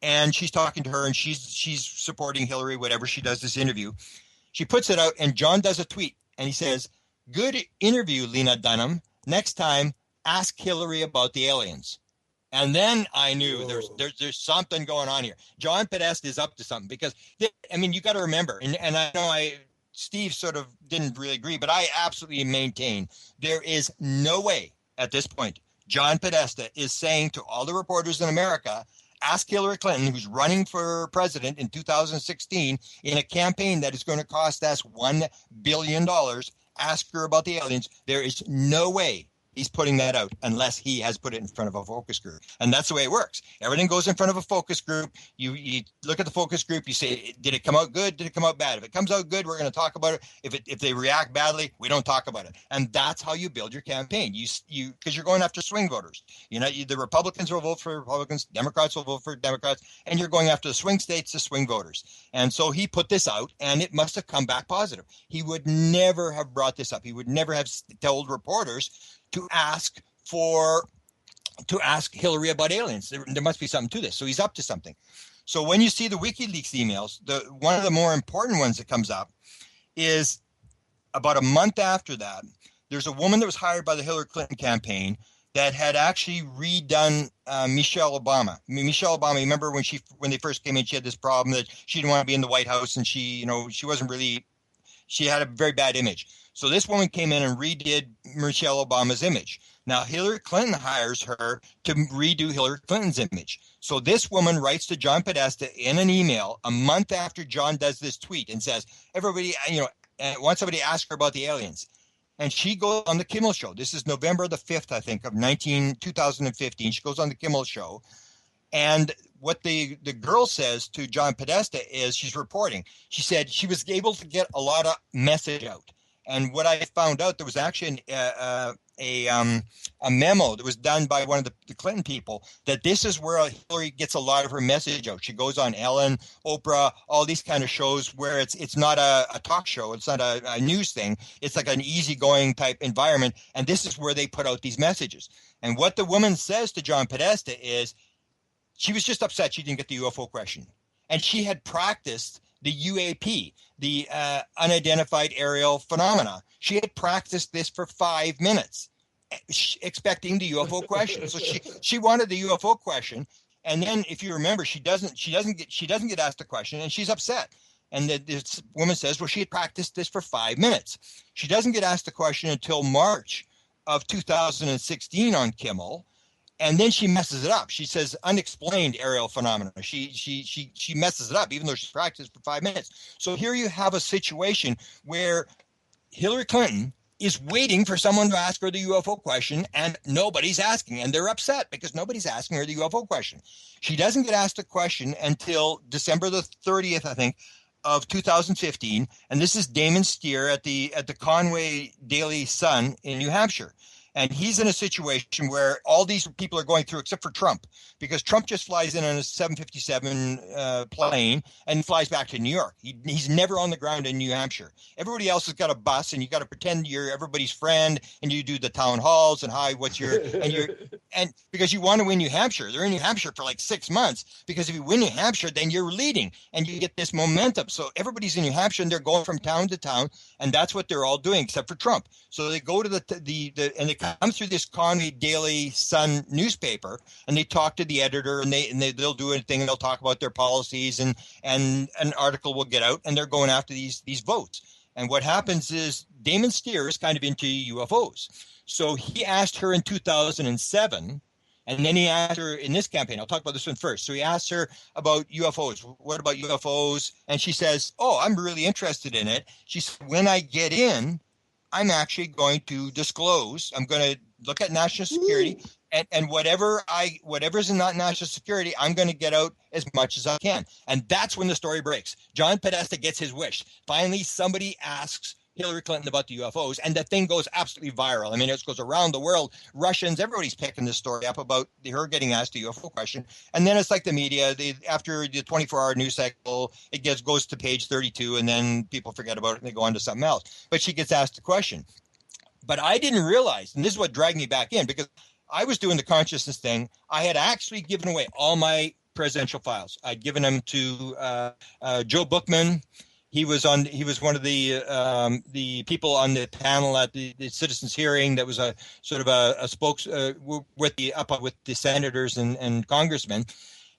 And she's talking to her, and she's supporting Hillary, whatever. She does this interview. She puts it out, and John does a tweet, and he says, good interview, Lena Dunham. Next time, ask Hillary about the aliens. And then I knew there's something going on here. John Podesta is up to something because, you got to remember, and I know Steve sort of didn't really agree, but I absolutely maintain there is no way at this point John Podesta is saying to all the reporters in America, ask Hillary Clinton, who's running for president in 2016 in a campaign that is going to cost us $1 billion, ask her about the aliens. There is no way he's putting that out unless he has put it in front of a focus group. And that's the way it works. Everything goes in front of a focus group. You look at the focus group, you say, did it come out good? Did it come out bad? If it comes out good, we're going to talk about it. If they react badly, we don't talk about it. And that's how you build your campaign. Because you're going after swing voters. The Republicans will vote for Republicans, Democrats will vote for Democrats, and you're going after the swing states, the swing voters. And so he put this out, and it must have come back positive. He would never have brought this up. He would never have told reporters to ask Hillary about aliens. There must be something to this. So he's up to something. So when you see the WikiLeaks emails, one of the more important ones that comes up is about a month after that, there's a woman that was hired by the Hillary Clinton campaign that had actually redone Michelle Obama. Michelle Obama, remember when they first came in, she had this problem that she didn't want to be in the White House, and she had a very bad image. So this woman came in and redid Michelle Obama's image. Now, Hillary Clinton hires her to redo Hillary Clinton's image. So this woman writes to John Podesta in an email a month after John does this tweet and says, everybody, wants somebody to ask her about the aliens. And she goes on the Kimmel Show. This is November the 5th, I think, of 2015. She goes on the Kimmel Show. And what the girl says to John Podesta is, she's reporting. She said she was able to get a lot of message out. And what I found out, there was actually a memo that was done by one of the Clinton people, that this is where Hillary gets a lot of her message out. She goes on Ellen, Oprah, all these kind of shows where it's not a talk show. It's not a news thing. It's like an easygoing type environment. And this is where they put out these messages. And what the woman says to John Podesta is, she was just upset she didn't get the UFO question. And she had practiced the UAP, the unidentified aerial phenomena. She had practiced this for 5 minutes, expecting the UFO question. So she wanted the UFO question, and then, if you remember, she doesn't get asked the question, and she's upset. And this woman says, well, she had practiced this for 5 minutes. She doesn't get asked the question until March of 2016 on Kimmel. And then she messes it up. She says unexplained aerial phenomena. She messes it up, even though she's practiced for 5 minutes. So here you have a situation where Hillary Clinton is waiting for someone to ask her the UFO question, and nobody's asking. And they're upset because nobody's asking her the UFO question. She doesn't get asked the question until December the 30th, I think, of 2015. And this is Damon Steer at the Conway Daily Sun in New Hampshire. And he's in a situation where all these people are going through, except for Trump, because Trump just flies in on a 757 plane and flies back to New York. He's never on the ground in New Hampshire. Everybody else has got a bus, and you got to pretend you're everybody's friend, and you do the town halls and hi, what's your and because you want to win New Hampshire. They're in New Hampshire for like 6 months, because if you win New Hampshire, then you're leading and you get this momentum. So everybody's in New Hampshire and they're going from town to town, and that's what they're all doing, except for Trump. So they go to the and they come through this Conway Daily Sun newspaper, and they talk to the editor, and they'll do anything, and they'll talk about their policies, and an article will get out, and they're going after these votes. And what happens is Damon Steer is kind of into UFOs. So he asked her in 2007, and then he asked her in this campaign. I'll talk about this one first. So he asked her about UFOs. What about UFOs? And she says, oh, I'm really interested in it. She said, when I get in, I'm actually going to disclose. I'm going to look at national security, and whatever's in that national security, I'm going to get out as much as I can. And that's when the story breaks. John Podesta gets his wish. Finally, somebody asks Hillary Clinton about the UFOs, and the thing goes absolutely viral. I mean, it goes around the world. Russians, everybody's picking this story up about her getting asked a UFO question. And then it's like the media, after the 24-hour news cycle, it goes to page 32, and then people forget about it and they go on to something else. But she gets asked the question. But I didn't realize, and this is what dragged me back in, because I was doing the consciousness thing. I had actually given away all my presidential files. I'd given them to Joe Bookman. He was one of the people on the panel at the citizens' hearing that was a sort of a spokes with the senators and congressmen.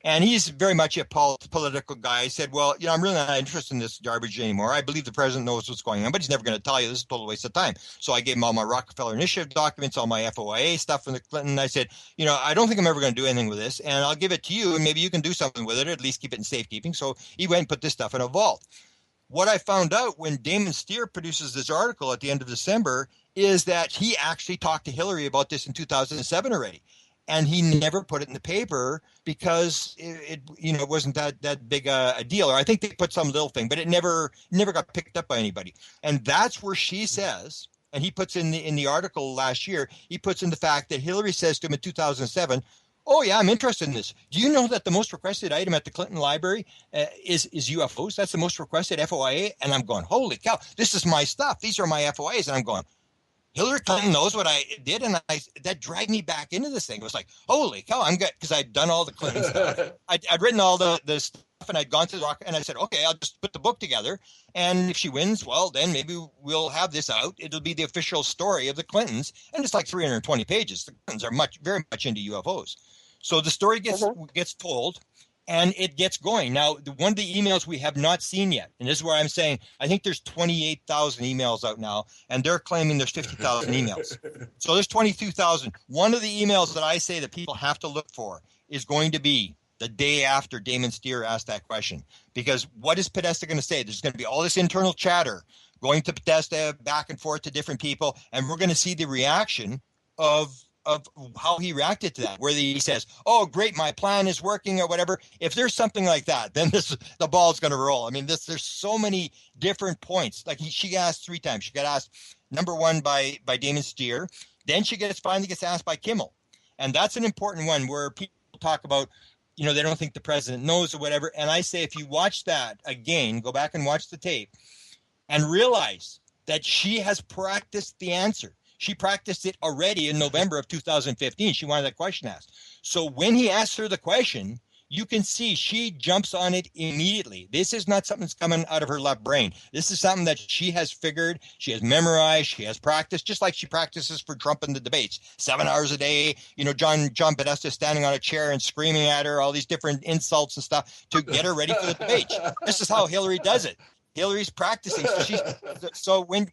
And he's very much a political guy. He said, well, I'm really not interested in this garbage anymore. I believe the president knows what's going on, but he's never going to tell you. This is a total waste of time. So I gave him all my Rockefeller Initiative documents, all my FOIA stuff from the Clinton. I said, I don't think I'm ever going to do anything with this, and I'll give it to you, and maybe you can do something with it, or at least keep it in safekeeping. So he went and put this stuff in a vault. What I found out when Damon Steer produces this article at the end of December is that he actually talked to Hillary about this in 2007 already. And he never put it in the paper because it wasn't that big a deal. Or I think they put some little thing, but it never got picked up by anybody. And that's where she says, and he puts in the article last year, he puts in the fact that Hillary says to him in 2007, oh, yeah, I'm interested in this. Do you know that the most requested item at the Clinton Library is UFOs? That's the most requested FOIA. And I'm going, holy cow, this is my stuff. These are my FOIAs. And I'm going, Hillary Clinton knows what I did, and that dragged me back into this thing. It was like, holy cow, I'm good, because I'd done all the Clinton stuff. I'd written all the stuff, and I'd gone to the rock, and I said, okay, I'll just put the book together, and if she wins, well, then maybe we'll have this out. It'll be the official story of the Clintons, and it's like 320 pages. The Clintons are very much into UFOs. So the story gets told, and it gets going. Now, one of the emails we have not seen yet, and this is where I'm saying, I think there's 28,000 emails out now, and they're claiming there's 50,000 emails. So there's 22,000. One of the emails that I say that people have to look for is going to be the day after Damon Steer asked that question. Because what is Podesta going to say? There's going to be all this internal chatter going to Podesta back and forth to different people, and we're going to see the reaction of how he reacted to that, where he says, "Oh, great, my plan is working," or whatever. If there's something like that, then the ball's going to roll. I mean, there's so many different points. Like she asked 3 times. She got asked number 1 by Damon Steer, then she finally gets asked by Kimmel, and that's an important one where people talk about, they don't think the president knows or whatever. And I say, if you watch that again, go back and watch the tape, and realize that she has practiced the answer. She practiced it already in November of 2015. She wanted that question asked. So when he asks her the question, you can see she jumps on it immediately. This is not something that's coming out of her left brain. This is something that she has figured, she has memorized, she has practiced, just like she practices for Trump in the debates. 7 hours a day, John Podesta standing on a chair and screaming at her, all these different insults and stuff to get her ready for the debates. This is how Hillary does it. Hillary's practicing. So when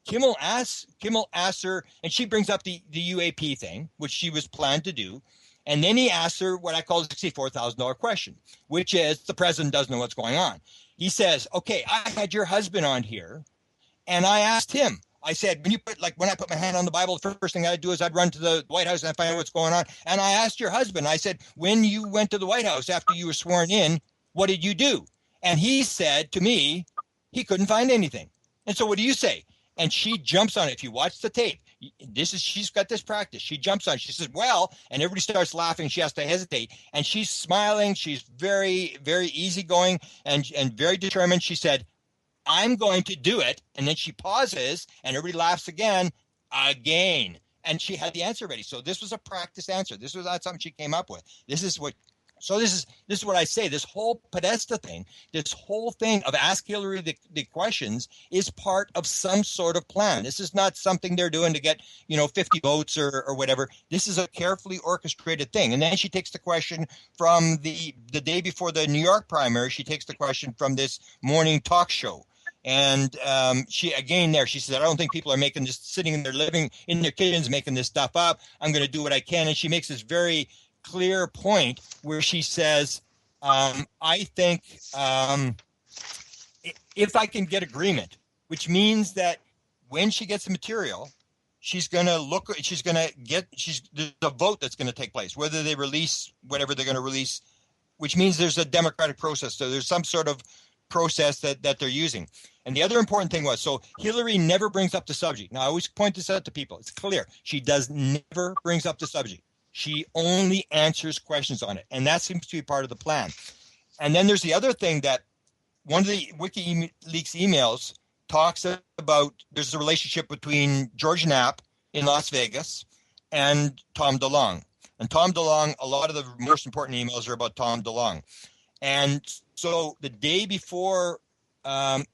Kimmel asks her, and she brings up the UAP thing, which she was planned to do, and then he asks her what I call the $64,000 question, which is the president doesn't know what's going on. He says, "Okay, I had your husband on here, and I asked him. I said, when I put my hand on the Bible, the first thing I'd do is I'd run to the White House and I'd find out what's going on. And I asked your husband. I said, when you went to the White House after you were sworn in, what did you do?" And he said to me, he couldn't find anything. And so what do you say? And she jumps on it. If you watch the tape, she's got this practice. She jumps on it. She says, "Well," and everybody starts laughing. She has to hesitate. And she's smiling. She's very, very easygoing and very determined. She said, "I'm going to do it." And then she pauses and everybody laughs again. And she had the answer ready. So this was a practice answer. This was not something she came up with. This is what I say. This whole Podesta thing, this whole thing of ask Hillary the questions is part of some sort of plan. This is not something they're doing to get, 50 votes or whatever. This is a carefully orchestrated thing. And then she takes the question from the day before the New York primary. She takes the question from this morning talk show. And she said, "I don't think people are making this, sitting in their living in their kitchens, making this stuff up. I'm going to do what I can." And she makes this very clear point where she says, "I think if I can get agreement," which means that when she gets the material, there's a vote that's going to take place, whether they release whatever they're going to release, which means there's a democratic process. So there's some sort of process that they're using. And the other important thing was, so Hillary never brings up the subject. Now, I always point this out to people. It's clear. She never brings up the subject. She only answers questions on it. And that seems to be part of the plan. And then there's the other thing that one of the WikiLeaks emails talks about. There's a relationship between George Knapp in Las Vegas and Tom DeLonge. And Tom DeLonge, a lot of the most important emails are about Tom DeLonge. And so the day before the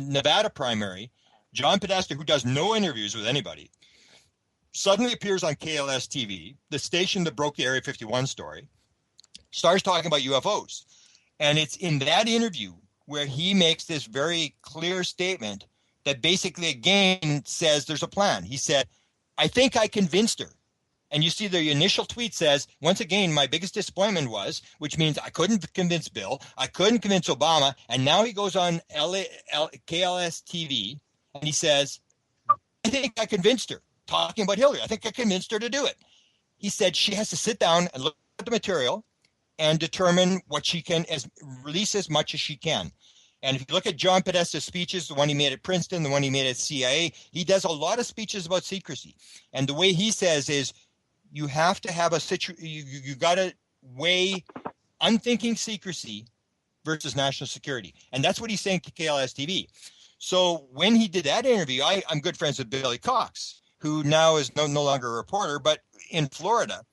Nevada primary, John Podesta, who does no interviews with anybody, suddenly appears on KLS TV, the station that broke the Area 51 story, starts talking about UFOs. And it's in that interview where he makes this very clear statement that basically, again, says there's a plan. He said, "I think I convinced her." And you see the initial tweet says, "Once again, my biggest disappointment was," which means I couldn't convince Bill, I couldn't convince Obama. And now he goes on KLS TV and he says, "I think I convinced her." Talking about Hillary. "I think I convinced her to do it." He said she has to sit down and look at the material and determine what she can release as much as she can. And if you look at John Podesta's speeches, the one he made at Princeton, the one he made at CIA, he does a lot of speeches about secrecy. And the way he says is, you have to have you got to weigh unthinking secrecy versus national security. And that's what he's saying to KLS TV. So when he did that interview, I'm good friends with Billy Cox, who now is no longer a reporter, but in Florida.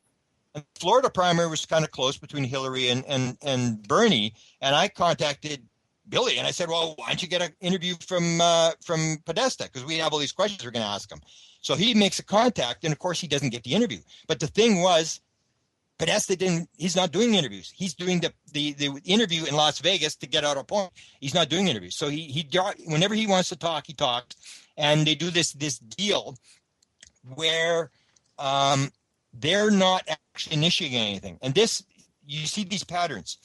And the Florida primary was kind of close between Hillary and Bernie. And I contacted Billy and I said, "Well, why don't you get an interview from Podesta? Because we have all these questions we're going to ask him." So he makes a contact, and of course he doesn't get the interview. But the thing was, Podesta he's not doing interviews. He's doing the interview in Las Vegas to get out a point. He's not doing interviews. So he whenever he wants to talk, he talks. And they do this deal where they're not actually initiating anything. And you see these patterns.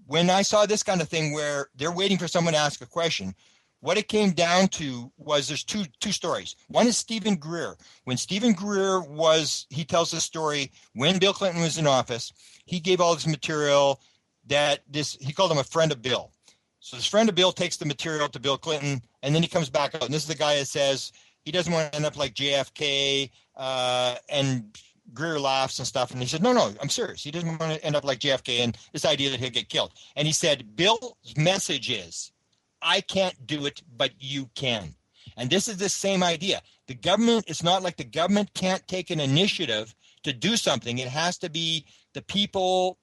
When I saw this kind of thing where they're waiting for someone to ask a question, what it came down to was there's two stories. One is Stephen Greer. When Stephen Greer he tells the story when Bill Clinton was in office, he gave all this material he called him a friend of Bill. So this friend of Bill takes the material to Bill Clinton, and then he comes back out. And this is the guy that says he doesn't want to end up like JFK, and Greer laughs and stuff. And he said, no, I'm serious. He doesn't want to end up like JFK and this idea that he'll get killed. And he said, Bill's message is, I can't do it, but you can. And this is the same idea. The government, it's not like the government can't take an initiative to do something. It has to be the people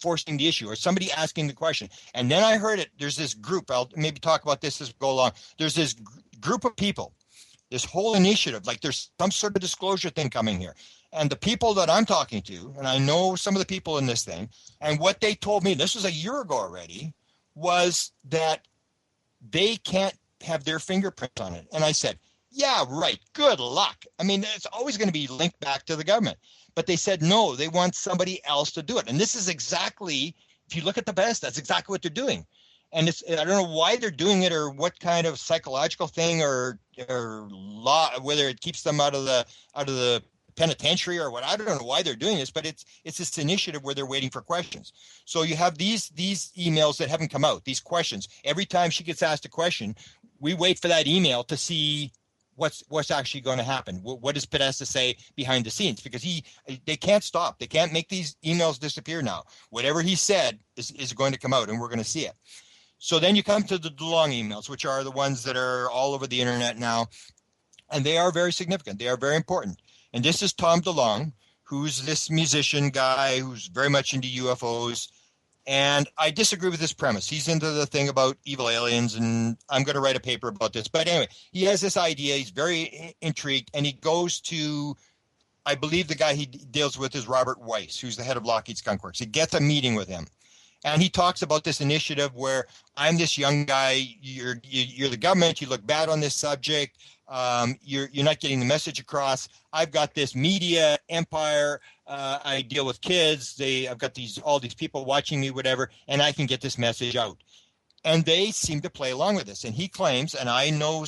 forcing the issue or somebody asking the question. And then I heard there's this group, I'll maybe talk about this as we go along. There's this group of people, this whole initiative, like there's some sort of disclosure thing coming here. And the people that I'm talking to, and I know some of the people in this thing, and what they told me, this was a year ago already, was that they can't have their fingerprint on it. And I said, yeah, right. Good luck. I mean, it's always going to be linked back to the government. But they said, no, they want somebody else to do it. And this is exactly, if you look at the best, that's exactly what they're doing. And I don't know why they're doing it or what kind of psychological thing or law, whether it keeps them out of the penitentiary or what. I don't know why they're doing this, but it's this initiative where they're waiting for questions. So you have these emails that haven't come out, these questions. Every time she gets asked a question, we wait for that email to see what's actually going to happen. What does Podesta say behind the scenes? Because they can't stop. They can't make these emails disappear now. Whatever he said is going to come out, and we're going to see it. So then you come to the DeLong emails, which are the ones that are all over the internet now, and they are very significant. They are very important. And this is Tom DeLong, who's this musician guy who's very much into UFOs. And I disagree with his premise. He's into the thing about evil aliens, and I'm going to write a paper about this. But anyway, he has this idea. He's very intrigued, and he goes to, I believe the guy he deals with is Robert Weiss, who's the head of Lockheed Skunk Works. He gets a meeting with him. And he talks about this initiative where I'm this young guy, you're the government, you look bad on this subject, you're not getting the message across. I've got this media empire, I deal with kids, I've got all these people watching me, whatever, and I can get this message out. And they seem to play along with this. And he claims, and I know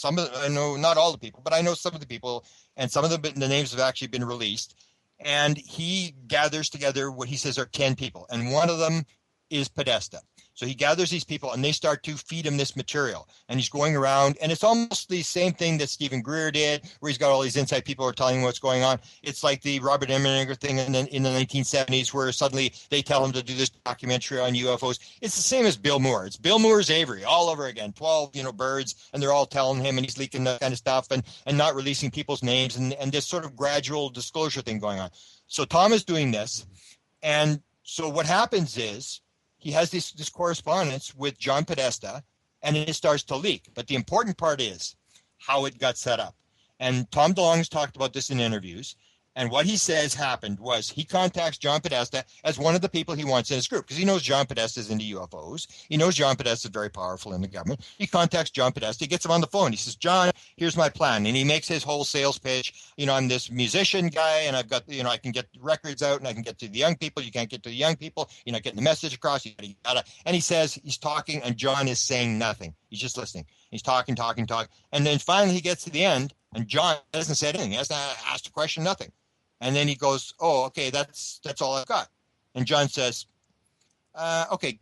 not all the people, but I know some of the people, and some of the names have actually been released. And he gathers together what he says are 10 people. And one of them is Podesta. So he gathers these people and they start to feed him this material. And he's going around, and it's almost the same thing that Stephen Greer did, where he's got all these inside people who are telling him what's going on. It's like the Robert Emmerich thing in the 1970s, where suddenly they tell him to do this documentary on UFOs. It's the same as Bill Moore. It's Bill Moore's Avery all over again. 12, birds, and they're all telling him, and he's leaking that kind of stuff and not releasing people's names, and this sort of gradual disclosure thing going on. So Tom is doing this. And so what happens is, he has this correspondence with John Podesta, and it starts to leak. But the important part is how it got set up. And Tom DeLong has talked about this in interviews. And what he says happened was he contacts John Podesta as one of the people he wants in his group, because he knows John Podesta is into UFOs. He knows John Podesta is very powerful in the government. He contacts John Podesta. He gets him on the phone. He says, John, here's my plan. And he makes his whole sales pitch. I'm this musician guy, and I've got, I can get records out, and I can get to the young people. You can't get to the young people. You're not getting the message across. Yada. And he says he's talking, and John is saying nothing. He's just listening. He's talking. And then finally he gets to the end, and John doesn't say anything. He hasn't asked a question, nothing. And then he goes, oh, okay, that's all I've got. And John says, okay,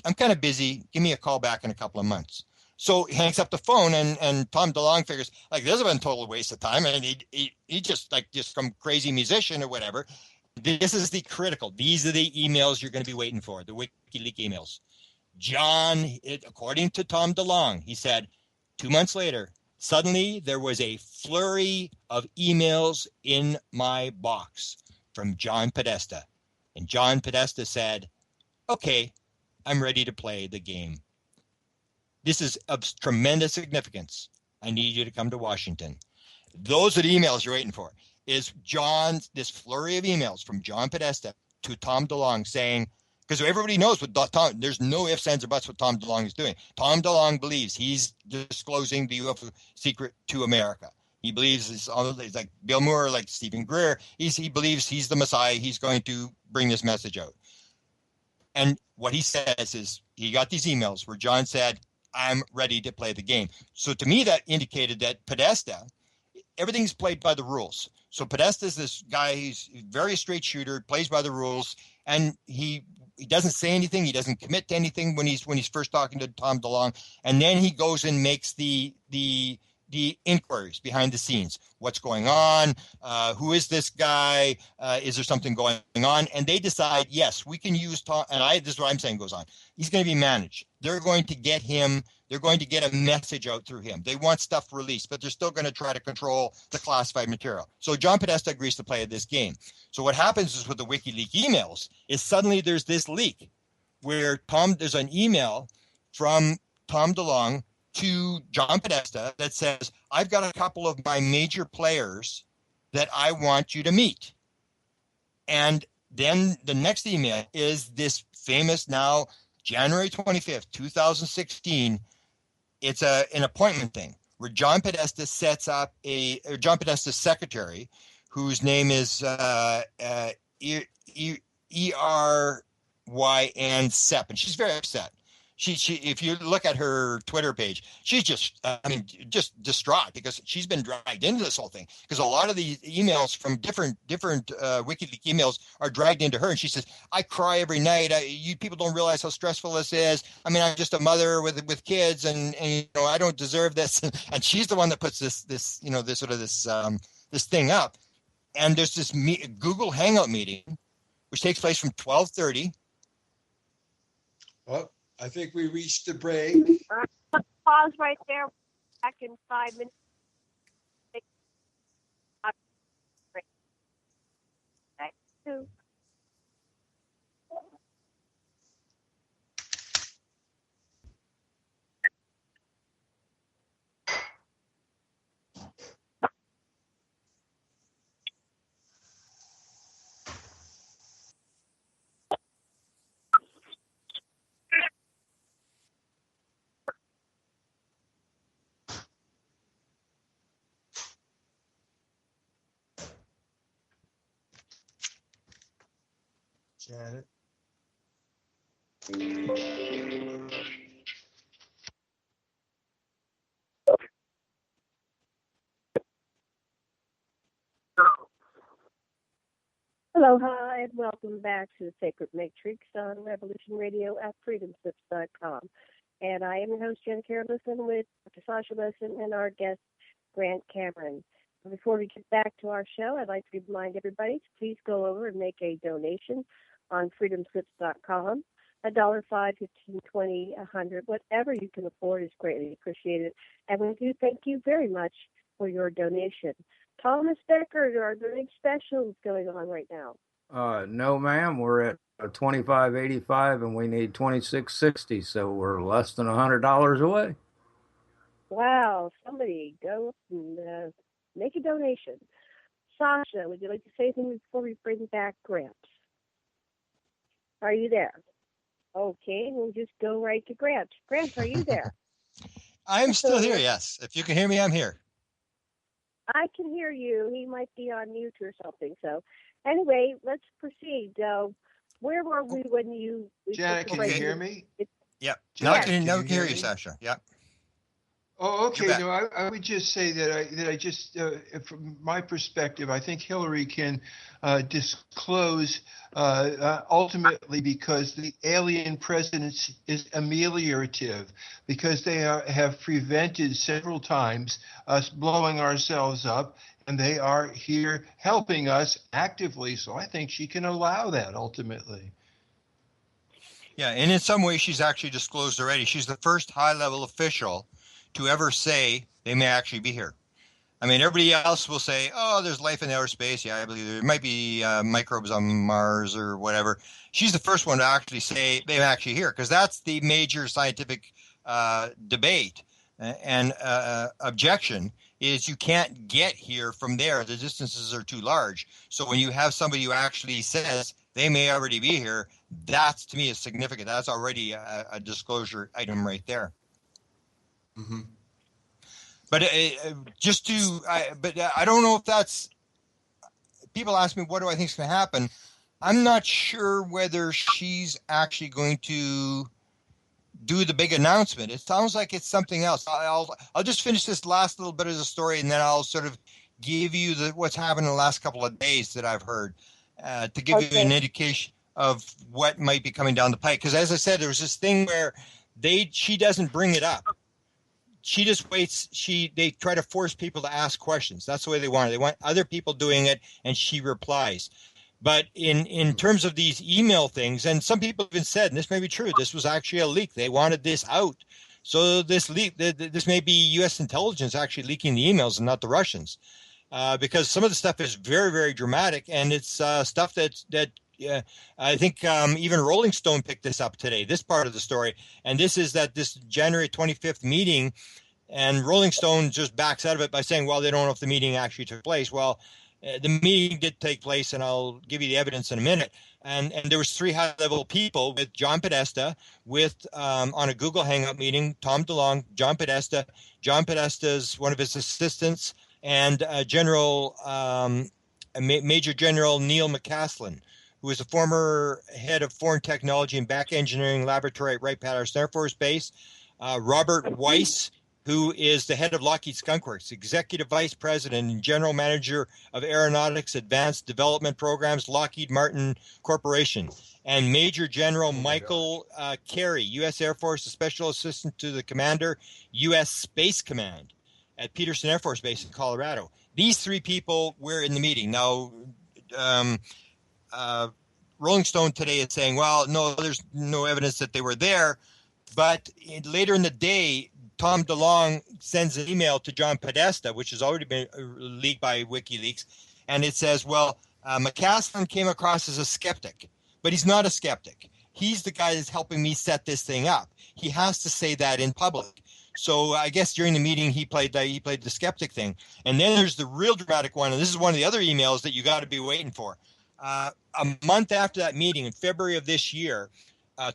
I'm kind of busy. Give me a call back in a couple of months. So he hangs up the phone, and Tom DeLong figures, like, this has been a total waste of time. And he just some crazy musician or whatever. This is the critical. These are the emails you're going to be waiting for, the WikiLeaks emails. John, according to Tom DeLong, he said 2 months later, suddenly there was a flurry of emails in my box from John Podesta. And John Podesta said, okay, I'm ready to play the game. This is of tremendous significance. I need you to come to Washington. Those are the emails you're waiting for. is this flurry of emails from John Podesta to Tom DeLonge saying, because everybody knows there's no ifs, ands, or buts what Tom DeLonge is doing. Tom DeLonge believes he's disclosing the UFO secret to America. He believes it's like Bill Moore, like Stephen Greer. He believes he's the Messiah. He's going to bring this message out. And what he says is he got these emails where John said, I'm ready to play the game. So to me, that indicated that Podesta, everything's played by the rules. So Podesta is this guy, he's very straight shooter, plays by the rules, and he doesn't say anything. He doesn't commit to anything when he's first talking to Tom DeLonge. And then he goes and makes the inquiries behind the scenes. What's going on? Who is this guy? Is there something going on? And they decide, yes, we can use Tom. And this is what I'm saying goes on. He's going to be managed. They're going to get him. They're going to get a message out through him. They want stuff released, but they're still going to try to control the classified material. So John Podesta agrees to play this game. So what happens is with the WikiLeaks emails is suddenly there's this leak where there's an email from Tom DeLonge to John Podesta that says, I've got a couple of my major players that I want you to meet. And then the next email is this famous now January 25th, 2016. It's an appointment thing where John Podesta sets up John Podesta's secretary, whose name is ERYN Sepp, and she's very upset. She if you look at her Twitter page, she's just distraught because she's been dragged into this whole thing, because a lot of these emails from different WikiLeaks emails are dragged into her, and she says, I cry every night. You people don't realize how stressful this is. I mean, I'm just a mother with kids, and I don't deserve this. And she's the one that puts this thing up. And there's this Google Hangout meeting, which takes place from 12:30. Well, I think we reached the break. Pause right there. Back in 5 minutes. Janet. Aloha and welcome back to the Sacred Matrix on Revolution Radio at freedomslips.com. And I am your host, Jen Lessin, with Dr. Sasha Lessin and our guest, Grant Cameron. Before we get back to our show, I'd like to remind everybody to please go over and make a donation on freedomslips.com. $1, $5, $15, $20, $100, whatever you can afford is greatly appreciated. And we do thank you very much for your donation. Thomas Becker, are there any specials going on right now? No, ma'am. We're at $25.85 and we need $26.60, so we're less than $100 away. Wow, somebody go and make a donation. Sasha, would you like to say something before we bring back Gramps? Are you there? Okay, we'll just go right to Gramps. Gramps, are you there? I'm still here, yes. If you can hear me, I'm here. I can hear you. He might be on mute or something. So anyway, let's proceed. Where were we when you... Janet, can you hear me? Yep. Janet, Now I can hear you, me? Sasha. Yep. Oh, okay. No, I would just say that I just, from my perspective, I think Hillary can disclose ultimately because the alien presence is ameliorative, because they have prevented several times us blowing ourselves up, and they are here helping us actively. So I think she can allow that ultimately. Yeah, and in some ways, she's actually disclosed already. She's the first high-level official to ever say they may actually be here. I mean, everybody else will say, oh, there's life in outer space. Yeah, I believe there might be microbes on Mars or whatever. She's the first one to actually say they're actually here, because that's the major scientific debate and objection is you can't get here from there. The distances are too large. So when you have somebody who actually says they may already be here, that's, to me, is significant. That's already a disclosure item right there. Mm-hmm. But I don't know if that's, people ask me, what do I think is going to happen? I'm not sure whether she's actually going to do the big announcement. It sounds like it's something else. I'll just finish this last little bit of the story, and then I'll sort of give you what's happened in the last couple of days that I've heard to give you an indication of what might be coming down the pike. Because as I said, there was this thing where she doesn't bring it up. She just waits. They try to force people to ask questions. That's the way they want it. They want other people doing it, and she replies. But in terms of these email things, and some people have even said, and this may be true, this was actually a leak. They wanted this out. So this leak, this may be U.S. intelligence actually leaking the emails and not the Russians, because some of the stuff is very, very dramatic, and it's stuff that I think even Rolling Stone picked this up today, this part of the story. And this is that this January 25th meeting, and Rolling Stone just backs out of it by saying, well, they don't know if the meeting actually took place. Well, the meeting did take place, and I'll give you the evidence in a minute. And there was 3 high-level people with John Podesta, with on a Google Hangout meeting, Tom DeLonge, John Podesta's one of his assistants, and Major General Neil McCaslin, who is a former head of foreign technology and back engineering laboratory at Wright-Patterson Air Force Base, Robert Weiss, who is the head of Lockheed Skunk Works, executive vice president and general manager of Aeronautics Advanced Development Programs, Lockheed Martin Corporation, and Major General Michael Carey, U.S. Air Force Special Assistant to the Commander, U.S. Space Command at Peterson Air Force Base in Colorado. These 3 people were in the meeting. Now, Rolling Stone today is saying, well, no, there's no evidence that they were there. But later in the day, Tom DeLonge sends an email to John Podesta, which has already been leaked by WikiLeaks, and it says, well, McCaslin came across as a skeptic, but he's not a skeptic. He's the guy that's helping me set this thing up. He has to say that in public. So I guess during the meeting he played the skeptic thing. And then there's the real dramatic one, and this is one of the other emails that you got to be waiting for. A month after that meeting, in February of this year,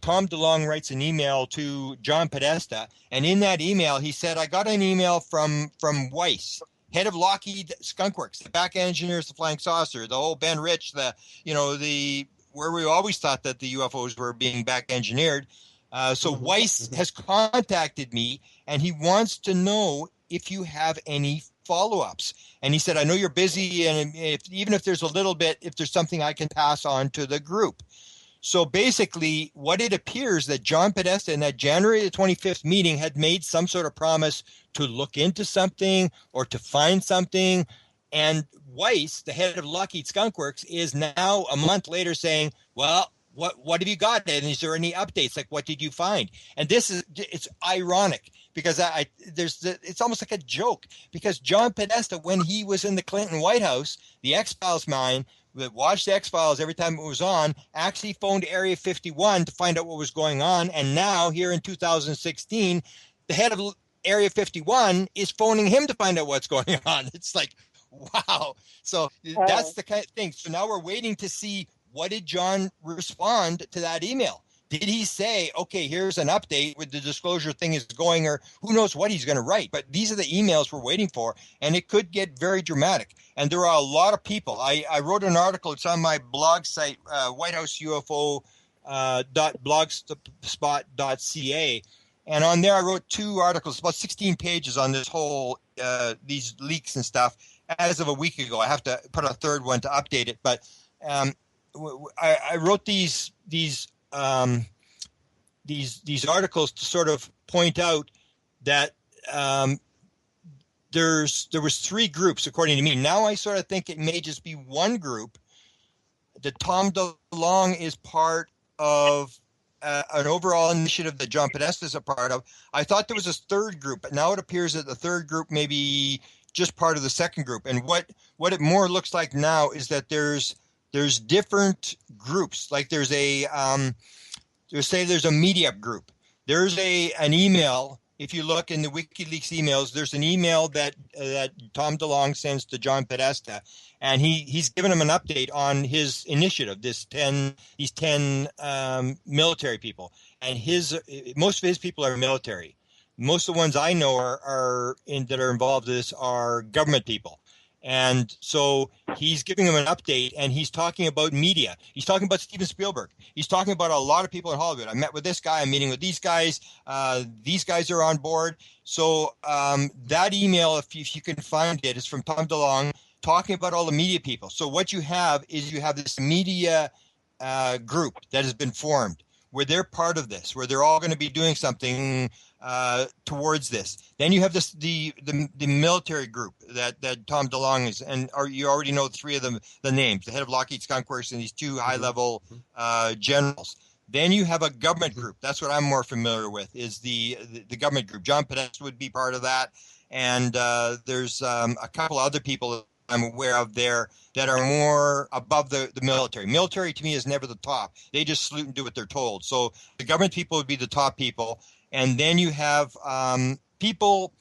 Tom DeLonge writes an email to John Podesta, and in that email he said, I got an email from Weiss, head of Lockheed Skunk Works, the back engineers, the flying saucer, the whole Ben Rich, where we always thought that the UFOs were being back engineered. So Weiss has contacted me, and he wants to know if you have any follow-ups. And he said, I know you're busy, and even if there's a little bit, if there's something I can pass on to the group. So basically, what it appears that John Podesta in that January the 25th meeting had made some sort of promise to look into something or to find something. And Weiss, the head of Lockheed Skunk Works, is now a month later saying, well, what have you got? And is there any updates? Like, what did you find? And it's ironic because it's almost like a joke, because John Podesta, when he was in the Clinton White House, the X-Files mind that watched the X-Files every time it was on, actually phoned Area 51 to find out what was going on. And now here in 2016, the head of Area 51 is phoning him to find out what's going on. It's like, wow. So that's the kind of thing. So now we're waiting to see, what did John respond to that email? Did he say, okay, here's an update with the disclosure thing is going, or who knows what he's going to write? But these are the emails we're waiting for, and it could get very dramatic. And there are a lot of people. I wrote an article. It's on my blog site, whitehouseuFO.blogspot.ca. And on there, I wrote 2 articles, about 16 pages on this whole, these leaks and stuff as of a week ago. I have to put a third one to update it. But I wrote these articles to sort of point out that there was 3 groups, according to me. Now I sort of think it may just be one group. That Tom DeLonge is part of an overall initiative that John Podesta is a part of. I thought there was a 3rd group, but now it appears that the 3rd group may be just part of the 2nd group. And what it more looks like now is that there's different groups. Like there's a media group. There's an email if you look in the WikiLeaks emails, there's an email that Tom DeLonge sends to John Podesta, and he's given him an update on his initiative. These 10 military people, and most of his people are military. Most of the ones I know that are involved in this are government people. And so he's giving them an update, and he's talking about media. He's talking about Steven Spielberg. He's talking about a lot of people in Hollywood. I met with this guy. I'm meeting with these guys. These guys are on board. So that email, if you can find it, is from Tom DeLonge talking about all the media people. So what you have is this media group that has been formed, where they're part of this, where they're all going to be doing something towards this. Then you have the military group that Tom DeLonge is, and you already know three of them, the names, the head of Lockheed Skunk Works and these two high-level generals. Then you have a government group. That's what I'm more familiar with, is the government group. John Podesta would be part of that, and there's a couple other people I'm aware of there that are more above the military. Military to me is never the top. They just salute and do what they're told. So the government people would be the top people. And then you have people,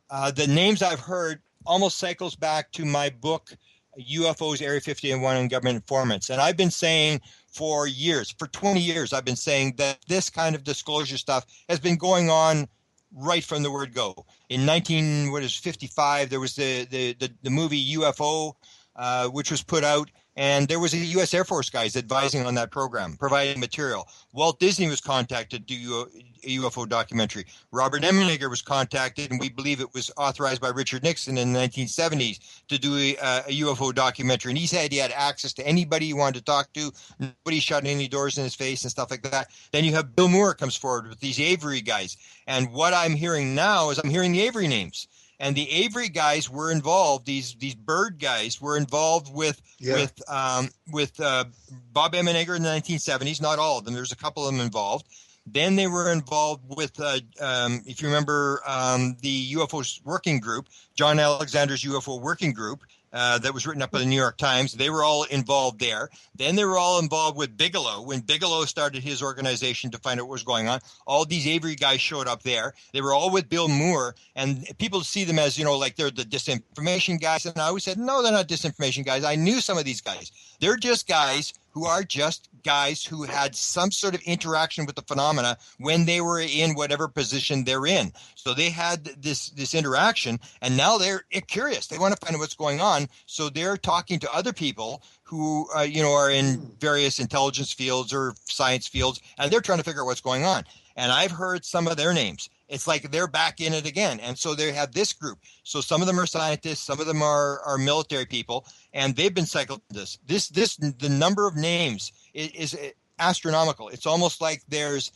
the names I've heard almost cycles back to my book, UFOs, Area 51 and Government Informants. And I've been saying for 20 years, I've been saying that this kind of disclosure stuff has been going on right from the word go. In 1955, there was the movie UFO, which was put out, and there was a U.S. Air Force guys advising on that program, providing material. Walt Disney was contacted to do a UFO documentary. Robert Emmenegger was contacted, and we believe it was authorized by Richard Nixon in the 1970s to do a UFO documentary. And he said he had access to anybody he wanted to talk to. Nobody shut any doors in his face and stuff like that. Then you have Bill Moore comes forward with these Avery guys. And what I'm hearing now is I'm hearing the Avery names. And the Avery guys were involved. These Bird guys were involved with Bob Emmenegger in the 1970s. Not all of them. There's a couple of them involved. Then they were involved with, if you remember, the UFO working group, John Alexander's UFO working group. That was written up by the New York Times. They were all involved there. Then they were all involved with Bigelow. When Bigelow started his organization to find out what was going on, all these Avery guys showed up there. They were all with Bill Moore, and people see them as, like they're the disinformation guys. And I always said, no, they're not disinformation guys. I knew some of these guys. They're just guys who are just guys who had some sort of interaction with the phenomena when they were in whatever position they're in. So they had this interaction, and now they're curious. They want to find out what's going on. So they're talking to other people who, are in various intelligence fields or science fields, and they're trying to figure out what's going on. And I've heard some of their names. It's like they're back in it again. And so they have this group. So some of them are scientists, some of them are military people, and they've been cycled this. The number of names is astronomical. It's almost like there's,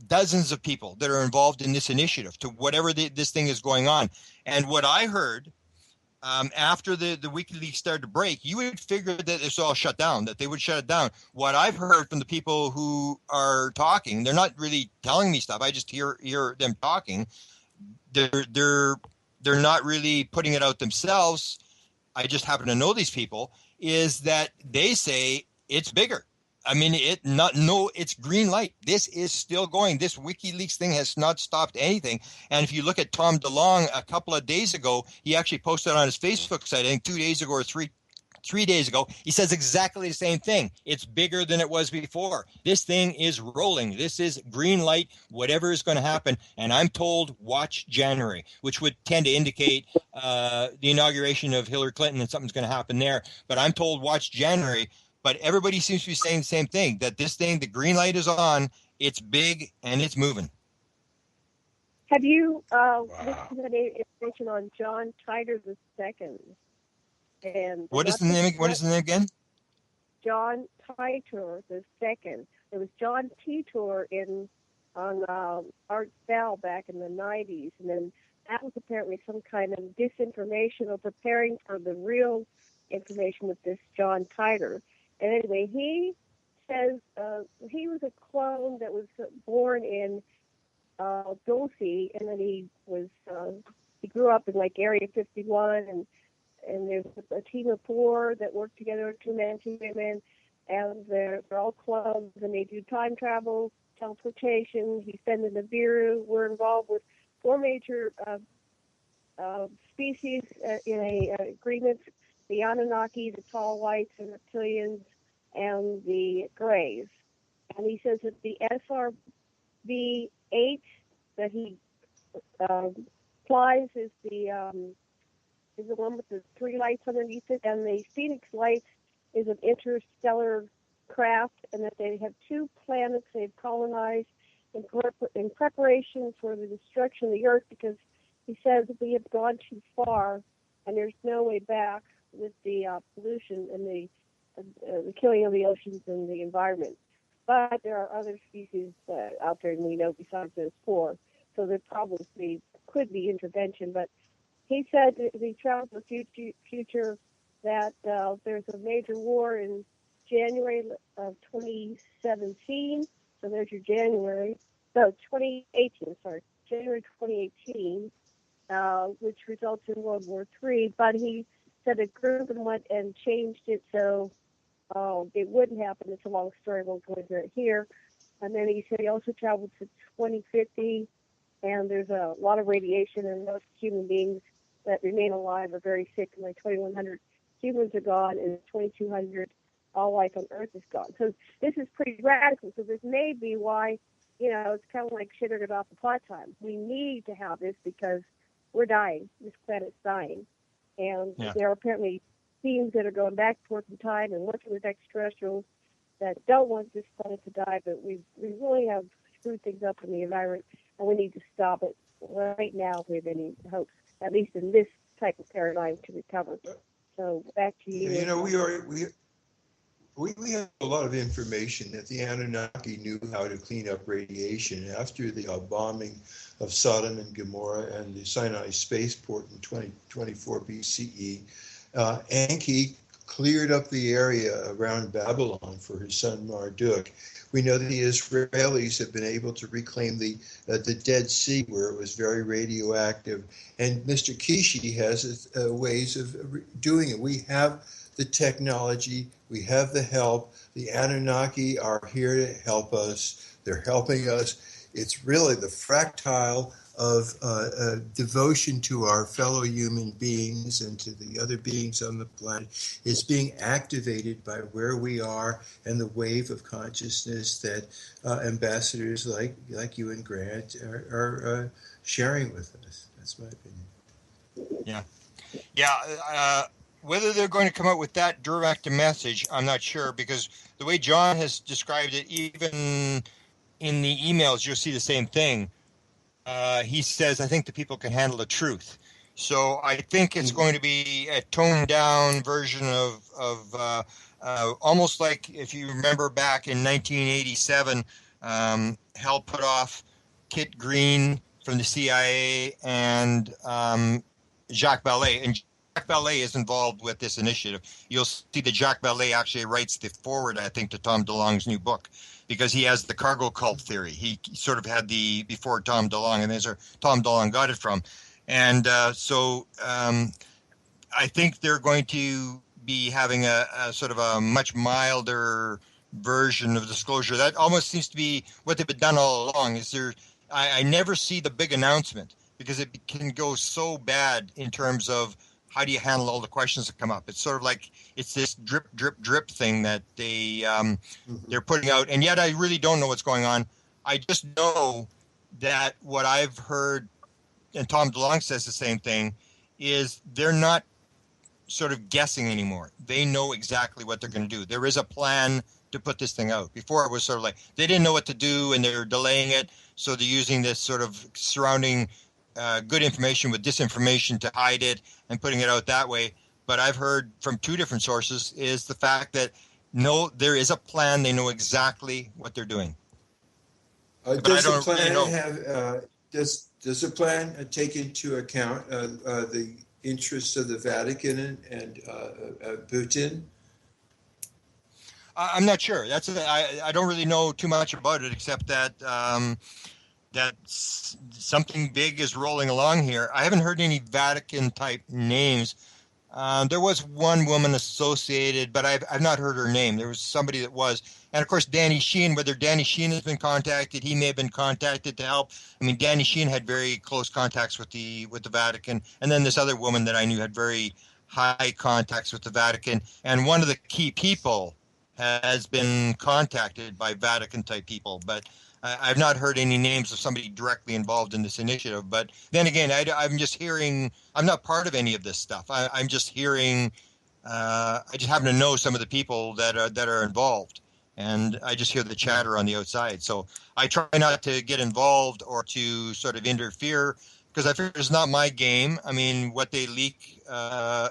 dozens of people that are involved in this initiative to whatever this thing is going on. And what I heard after the WikiLeaks started to break, you would figure that it's all shut down, that they would shut it down. What I've heard from the people who are talking, they're not really telling me stuff. I just hear them talking. They're not really putting it out themselves. I just happen to know these people, is that they say it's bigger. I mean, it's green light. This is still going. This WikiLeaks thing has not stopped anything. And if you look at Tom DeLonge a couple of days ago, he actually posted on his Facebook site, I think 2 days ago or three days ago, he says exactly the same thing. It's bigger than it was before. This thing is rolling. This is green light, whatever is going to happen. And I'm told watch January, which would tend to indicate the inauguration of Hillary Clinton, and something's going to happen there. But I'm told watch January. But everybody seems to be saying the same thing, that this thing, the green light is on, it's big, and it's moving. Have you listened to any information on John Titor II? And what is the name again? John Titor II. It was John Titor on Art Bell back in the 90s, and then that was apparently some kind of disinformation or preparing for the real information with this John Titor. And anyway, he says he was a clone that was born in Dulce, and then he grew up in like Area 51, and there's a team of 4 that work together, 2 men, 2 women, and they're all clones, and they do time travel teleportation. He's been in the Nibiru. We're involved with 4 major species in a agreement: the Anunnaki, the tall whites, the reptilians, and the grays. And he says that the SRB-8 that he flies is the one with the 3 lights underneath it, and the Phoenix lights is an interstellar craft, and that they have 2 planets they've colonized in preparation for the destruction of the Earth, because he says we have gone too far and there's no way back with the pollution and the killing of the oceans and the environment. But there are other species out there, and we know besides those 4, so there probably could be intervention. But he said that he travels the future, that there's a major war in January of 2017. So there's your January. No, 2018, sorry. January 2018, which results in World War III. But he said a group went and changed it so it wouldn't happen. It's a long story. I won't go into it here. And then he said he also traveled to 2050, and there's a lot of radiation, and most human beings that remain alive are very sick, and like 2,100 humans are gone, and 2,200 all life on Earth is gone. So this is pretty radical. So this may be why, it's kind of like shit it off the pot time. We need to have this because we're dying. This planet's dying. And there are apparently teams that are going back and forth in time and working with extraterrestrials that don't want this planet to die, but we really have screwed things up in the environment, and we need to stop it right now if we have any hopes, at least in this type of paradigm, to recover. So back to you. We have a lot of information that the Anunnaki knew how to clean up radiation after the bombing of Sodom and Gomorrah and the Sinai spaceport in 2024 BCE. Enki cleared up the area around Babylon for his son Marduk. We know that the Israelis have been able to reclaim the Dead Sea, where it was very radioactive. And Mr. Kishi has ways of doing it. We have the technology, we have the help. The Anunnaki are here to help us. They're helping us. It's really the fractile of devotion to our fellow human beings and to the other beings on the planet is being activated by where we are and the wave of consciousness that ambassadors like you and Grant are sharing with us. That's my opinion. Yeah. Whether they're going to come out with that direct message, I'm not sure, because the way John has described it, even in the emails, you'll see the same thing. He says, I think the people can handle the truth. So I think it's going to be a toned down version of almost like, if you remember back in 1987, Hell put off Kit Green from the CIA and Jacques Vallée. And Jacques Vallée is involved with this initiative. You'll see that Jacques Vallée actually writes the foreword, I think, to Tom DeLonge's new book, because he has the cargo cult theory. He sort of had the before Tom DeLonge, and there's where Tom DeLonge got it from. And so I think they're going to be having a sort of a much milder version of disclosure. That almost seems to be what they've been done all along. I never see the big announcement, because it can go so bad in terms of how do you handle all the questions that come up. It's sort of like it's this drip, drip, drip thing that they're putting out. And yet I really don't know what's going on. I just know that what I've heard, and Tom DeLonge says the same thing, is they're not sort of guessing anymore. They know exactly what they're going to do. There is a plan to put this thing out. Before it was sort of like they didn't know what to do and they're delaying it. So they're using this sort of surrounding good information with disinformation to hide it and putting it out that way. But I've heard from 2 different sources is the fact that no, there is a plan. They know exactly what they're doing. Does the plan does the plan take into account the interests of the Vatican and Putin? I'm not sure. I don't really know too much about it, except that that something big is rolling along here. I haven't heard any Vatican type names. There was one woman associated, but I've not heard her name. There was somebody that was. And of course, Danny Sheen, whether Danny Sheen has been contacted, he may have been contacted to help. I mean, Danny Sheen had very close contacts with the Vatican. And then this other woman that I knew had very high contacts with the Vatican. And one of the key people has been contacted by Vatican type people. But I've not heard any names of somebody directly involved in this initiative. But then again, I'm just hearing, I'm not part of any of this stuff. I'm just hearing, I just happen to know some of the people that are involved. And I just hear the chatter on the outside. So I try not to get involved or to sort of interfere because I figure it's not my game. I mean, what they leak, I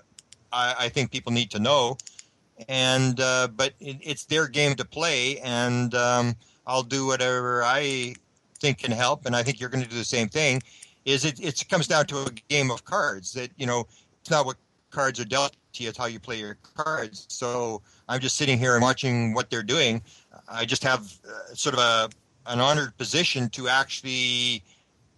think people need to know. And but it's their game to play. And I'll do whatever I think can help. And I think you're going to do the same thing. It comes down to a game of cards that, it's not what cards are dealt to you, it's how you play your cards. So I'm just sitting here and watching what they're doing. I just have sort of an honored position to actually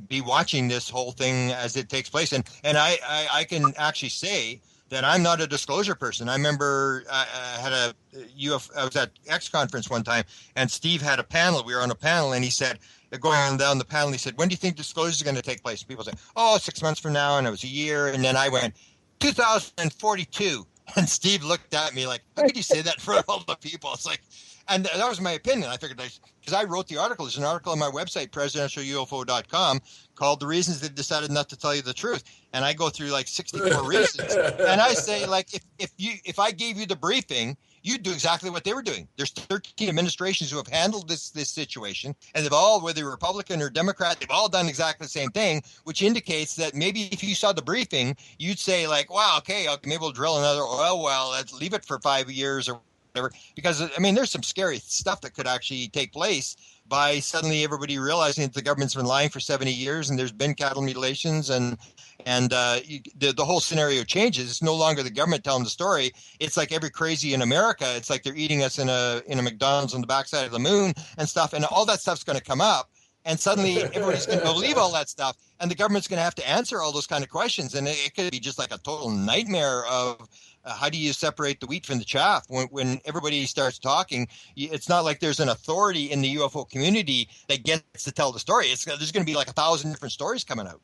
be watching this whole thing as it takes place. And I can actually say that I'm not a disclosure person. I remember I was at X conference one time, and Steve had a panel. We were on a panel, and he said, going on down the panel, he said, when do you think disclosure is going to take place? People say, 6 months from now, and it was a year. And then I went, 2042. And Steve looked at me like, how could you say that in front of all the people? It's like, and that was my opinion. I figured, because I wrote the article. There's an article on my website, presidentialufo.com, called The Reasons They Decided Not to Tell You the Truth. And I go through like 64 reasons. And I say, like, if I gave you the briefing, you'd do exactly what they were doing. There's 13 administrations who have handled this situation, and they've all, whether Republican or Democrat, they've all done exactly the same thing, which indicates that maybe if you saw the briefing, you'd say like, wow, okay, maybe we'll drill another oil well, let's leave it for 5 years or whatever. Because, I mean, there's some scary stuff that could actually take place by suddenly everybody realizing that the government's been lying for 70 years and there's been cattle mutilations and the whole scenario changes. It's no longer the government telling the story. It's like every crazy in America. It's like they're eating us in a McDonald's on the backside of the moon and stuff. And all that stuff's going to come up. And suddenly everybody's going to believe all that stuff. And the government's going to have to answer all those kind of questions. And it could be just like a total nightmare of how do you separate the wheat from the chaff when everybody starts talking. It's not like there's an authority in the UFO community that gets to tell the story. There's going to be like 1,000 different stories coming out.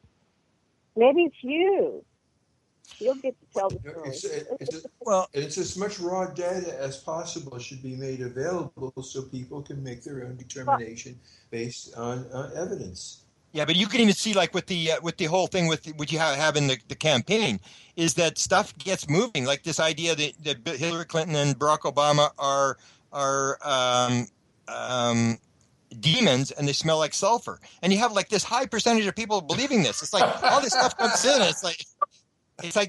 Maybe it's you. You'll get to tell the story. It's as much raw data as possible should be made available so people can make their own determination based on evidence. Yeah, but you can even see, like with the whole thing with what you have in the campaign, is that stuff gets moving. Like this idea that Hillary Clinton and Barack Obama are demons and they smell like sulfur, and you have like this high percentage of people believing this. It's like all this stuff comes in. It's like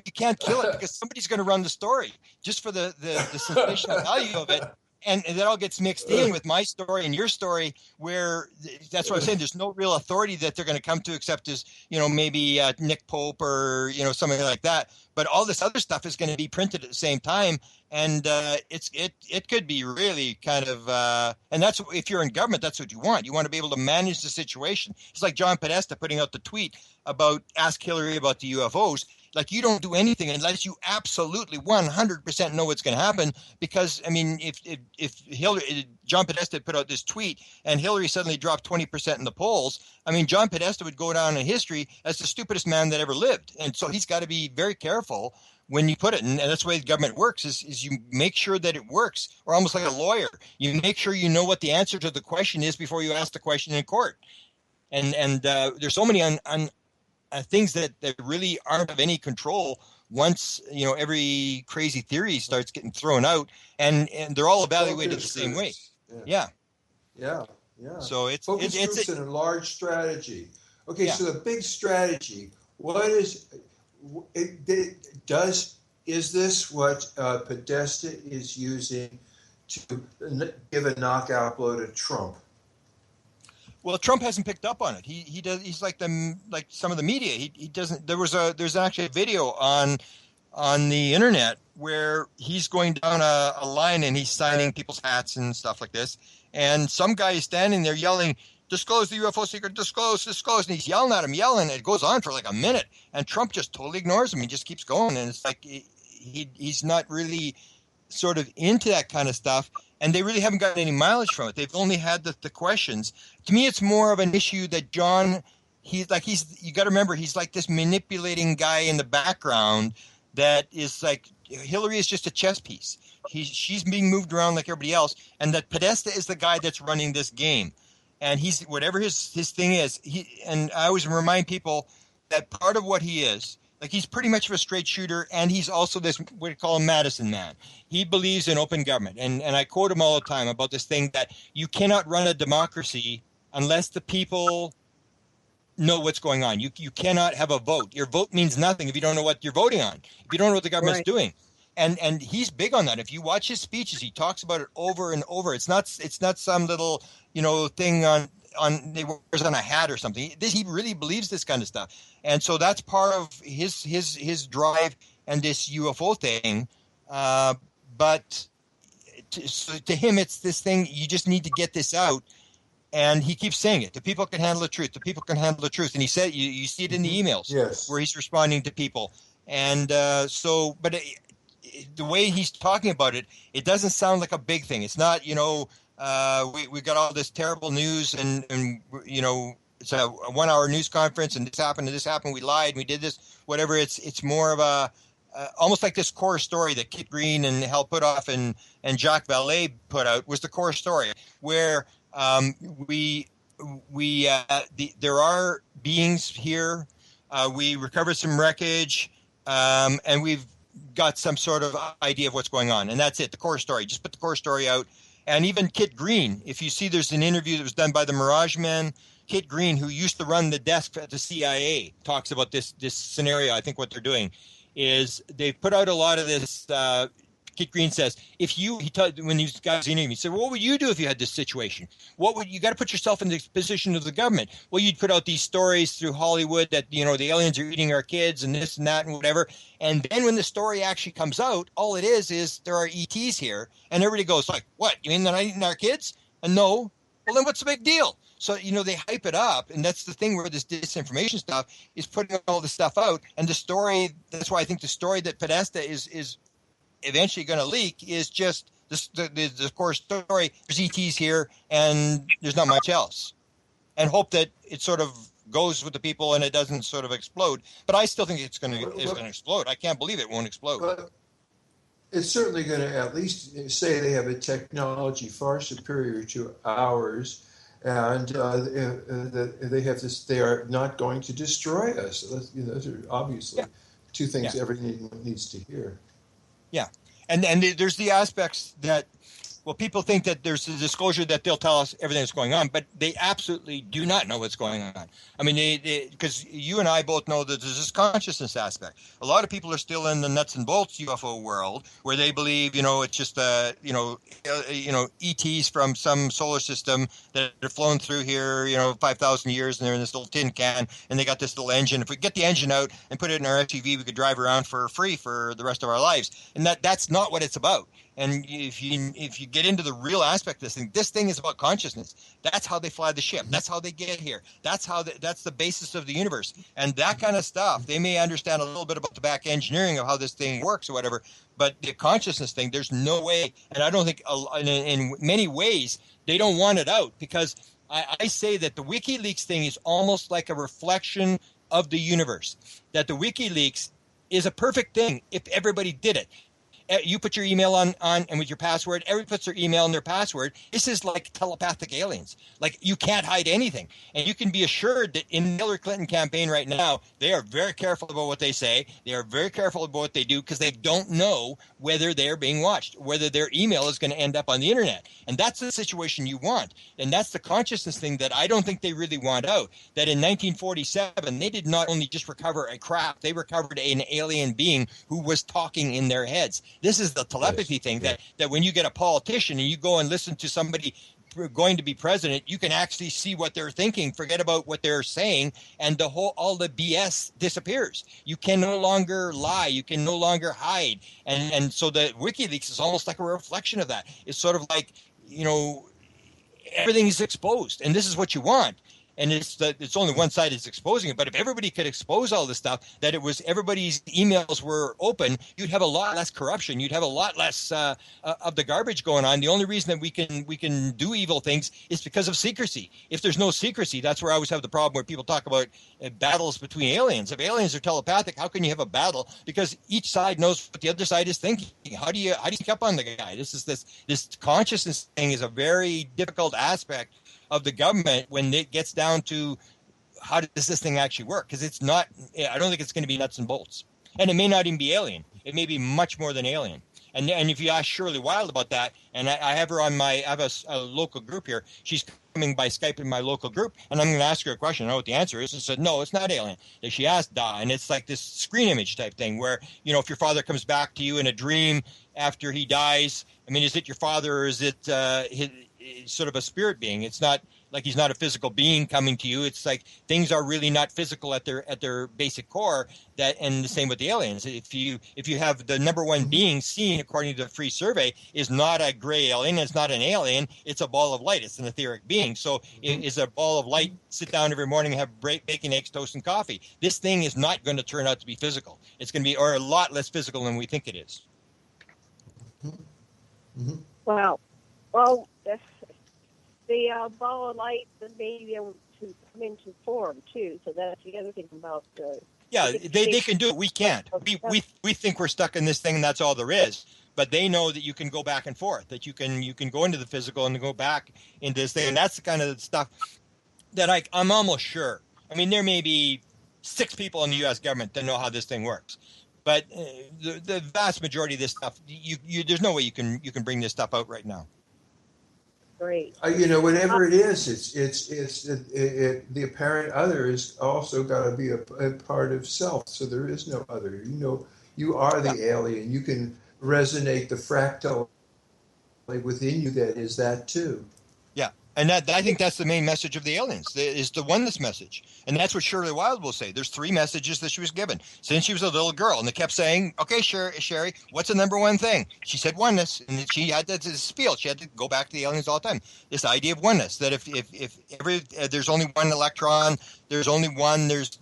you can't kill it because somebody's going to run the story just for the sensational value of it. And that all gets mixed in with my story and your story, where that's what I'm saying. There's no real authority that they're going to come to except as, maybe Nick Pope or, something like that. But all this other stuff is going to be printed at the same time. And it could be really kind of and that's, if you're in government, that's what you want. You want to be able to manage the situation. It's like John Podesta putting out the tweet about ask Hillary about the UFOs. Like, you don't do anything unless you absolutely 100% know what's going to happen. Because, I mean, if Hillary, John Podesta put out this tweet and Hillary suddenly dropped 20% in the polls, I mean, John Podesta would go down in history as the stupidest man that ever lived. And so he's got to be very careful when you put it. And that's the way the government works is you make sure that it works, or almost like a lawyer. You make sure you know what the answer to the question is before you ask the question in court. And there's so many things that really aren't of any control once, every crazy theory starts getting thrown out, and they're all evaluated the same way. Yeah. So it's in a large strategy. Okay, so the big strategy, is this what Podesta is using to give a knockout blow to Trump? Well, Trump hasn't picked up on it. He does. He's like some of the media. He doesn't. There's actually a video on the internet where he's going down a line and he's signing people's hats and stuff like this. And some guy is standing there yelling, "Disclose the UFO secret! Disclose! Disclose!" And he's yelling at him, It goes on for like a minute, and Trump just totally ignores him. He just keeps going, and it's like he's not really sort of into that kind of stuff, and they really haven't gotten any mileage from it. They've only had the questions. To me, it's more of an issue that John, you got to remember, he's like this manipulating guy in the background that is like, Hillary is just a chess piece. She's being moved around like everybody else, and that Podesta is the guy that's running this game. And he's, whatever his thing is, and I always remind people that part of what he is, like, he's pretty much of a straight shooter, and he's also this, what we call a Madison man. He believes in open government. And I quote him all the time about this thing that you cannot run a democracy unless the people know what's going on. You cannot have a vote. Your vote means nothing if you don't know what you're voting on, if you don't know what the government's doing. And he's big on that. If you watch his speeches, he talks about it over and over. It's not some little, thing on they wears on a hat or something. He really believes this kind of stuff. And so that's part of his drive and this UFO thing. But to him, it's this thing, you just need to get this out. And he keeps saying it. The people can handle the truth. The people can handle the truth. And he said, you see it in the emails where he's responding to people. And but the way he's talking about it, it doesn't sound like a big thing. It's not, we got all this terrible news and it's a 1 hour news conference and this happened, we lied, and we did this, whatever. It's more of a almost like this core story that Kit Green and Hal Puthoff and Jacques Vallée put out was the core story, where there are beings here. We recovered some wreckage, and we've got some sort of idea of what's going on, and that's it. The core story. Just put the core story out. And even Kit Green, if you see, there's an interview that was done by the Mirage Men. Kit Green, who used to run the desk at the CIA, talks about this scenario. I think what they're doing is they've put out a lot of this. Kit Green says, when these guys interviewed me, he said, what would you do if you had this situation? You got to put yourself in the position of the government. Well, you'd put out these stories through Hollywood that, the aliens are eating our kids and this and that and whatever. And then when the story actually comes out, all it is there are ETs here. And everybody goes like, what? You mean they're not eating our kids? And no. Well, then what's the big deal? So, they hype it up. And that's the thing where this disinformation stuff is putting all this stuff out. And the story, that's why I think the story that Podesta is eventually going to leak is just the core story. There's ETs here and there's not much else, and hope that it sort of goes with the people and it doesn't sort of explode. But I still think it's going to explode. I can't believe it won't explode. But it's certainly going to at least say they have a technology far superior to ours, and they have this. They are not going to destroy us. Those are obviously two things everyone needs to hear. Yeah. And there's the aspects that, people think that there's a disclosure that they'll tell us everything that's going on, but they absolutely do not know what's going on. I mean, because you and I both know that there's this consciousness aspect. A lot of people are still in the nuts and bolts UFO world where they believe, it's just, ETs from some solar system that are flown through here, 5,000 years, and they're in this little tin can, and they got this little engine. If we get the engine out and put it in our SUV, we could drive around for free for the rest of our lives. And that's not what it's about. And if you get into the real aspect of this thing is about consciousness. That's how they fly the ship. That's how they get here. That's the basis of the universe. And that kind of stuff, they may understand a little bit about the back engineering of how this thing works or whatever, but the consciousness thing, there's no way. And I don't think in many ways they don't want it out, because I say that the WikiLeaks thing is almost like a reflection of the universe, that the WikiLeaks is a perfect thing if everybody did it. You put your email on and with your password, everybody puts their email and their password. This is like telepathic aliens. Like, you can't hide anything. And you can be assured that in the Hillary Clinton campaign right now, they are very careful about what they say. They are very careful about what they do, because they don't know whether they're being watched, whether their email is going to end up on the internet. And that's the situation you want. And that's the consciousness thing that I don't think they really want out. That in 1947, they did not only just recover a craft, they recovered an alien being who was talking in their heads. This is the telepathy thing that when you get a politician and you go and listen to somebody going to be president, you can actually see what they're thinking, forget about what they're saying, and all the BS disappears. You can no longer lie. You can no longer hide. And so the WikiLeaks is almost like a reflection of that. It's sort of like, everything is exposed, and this is what you want. and it's only one side is exposing it. But if everybody could expose all this stuff, that it was everybody's emails were open, you'd have a lot less corruption. You'd have a lot less of the garbage going on. The only reason that we can do evil things is because of secrecy. If there's no secrecy, that's where I always have the problem where people talk about battles between aliens. If aliens are telepathic, how can you have a battle? Because each side knows what the other side is thinking. How do you pick up on the guy? This consciousness thing is a very difficult aspect of the government when it gets down to how does this thing actually work? Because it's not. I don't think it's going to be nuts and bolts, and it may not even be alien. It may be much more than alien. And if you ask Shirley Wild about that, and I have her on I have a local group here. She's coming by Skype in my local group, and I'm going to ask her a question. I know what the answer is. And said, no, it's not alien. And she asked, and it's like this screen image type thing where, if your father comes back to you in a dream after he dies, I mean, is it your father or is it sort of a spirit being? It's not like he's not a physical being coming to you. It's like things are really not physical at their basic core. And the same with the aliens. If you have the number one being seen according to the free survey is not a gray alien, it's not an alien, it's a ball of light. It's an etheric being. So is a ball of light, sit down every morning and have bacon, eggs, toast, and coffee. This thing is not going to turn out to be physical. It's going to be or a lot less physical than we think it is. Wow. Well, the ball of light may be able to come into form too. So that's the other thing about. Yeah, they can do it. We can't. We think we're stuck in this thing, and that's all there is. But they know that you can go back and forth. That you can go into the physical and go back into this thing. And that's the kind of stuff that I'm almost sure. I mean, there may be 6 people in the U.S. government that know how this thing works. But the vast majority of this stuff, there's no way you can bring this stuff out right now. Great. Whatever it is, the apparent other is also got to be a part of self. So there is no other. You are the alien. You can resonate the fractal within you that is that too. Yeah. And I think that's the main message of the aliens, is the oneness message. And that's what Shirley Wild will say. There's 3 messages that she was given since she was a little girl. And they kept saying, okay, Sherry, what's the number one thing? She said oneness. And she had to spiel. She had to go back to the aliens all the time. This idea of oneness, that if there's only one electron, there's only one, there's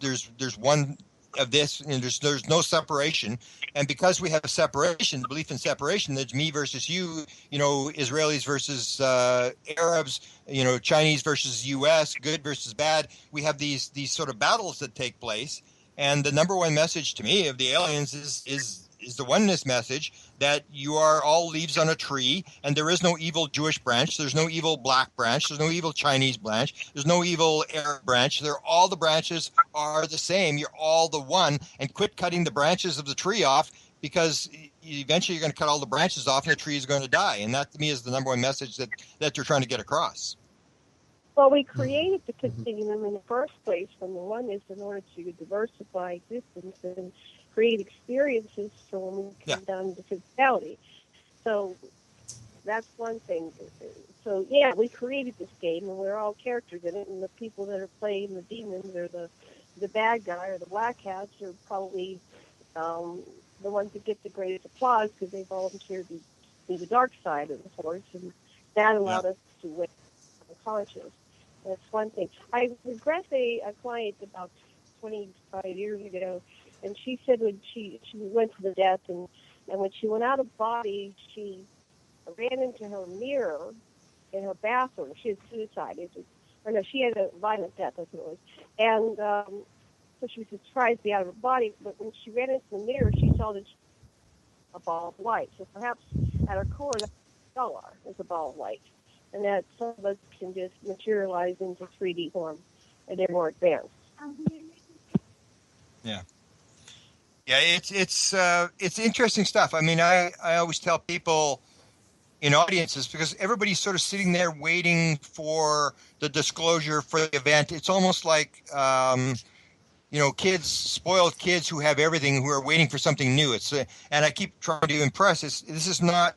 one of this, and there's no separation. And because we have a separation, the belief in separation, that's me versus you, Israelis versus Arabs, Chinese versus U.S., good versus bad. We have these sort of battles that take place. And the number one message to me of the aliens is the oneness message, that you are all leaves on a tree, and there is no evil Jewish branch, there's no evil black branch, there's no evil Chinese branch, there's no evil Arab branch. All the branches are the same. You're all the one, and quit cutting the branches of the tree off, because eventually you're going to cut all the branches off and the tree is going to die. And that to me is the number one message that they're trying to get across. Well, we created the continuum in the first place from the oneness in order to diversify existence and create experiences for when we come down to physicality. So that's one thing. So, yeah, we created this game, and we're all characters in it, and the people that are playing the demons or the bad guy or the black hats are probably the ones that get the greatest applause because they volunteered to be the dark side of the force, and that allowed us to win the conscious. That's one thing. I regret a client about 25 years ago, and she said when she went to the death, and when she went out of body, she ran into her mirror in her bathroom. She had suicide. She had a violent death, that's what it was. And so she was surprised to be out of her body, but when she ran into the mirror, she saw a ball of light. So perhaps at her core, that's what we all are, is a ball of light. And that some of us can just materialize into 3D form, and they're more advanced. Yeah. Yeah, it's interesting stuff. I mean, I always tell people in audiences, because everybody's sort of sitting there waiting for the disclosure for the event. It's almost like, spoiled kids who have everything, who are waiting for something new. And I keep trying to impress. This is not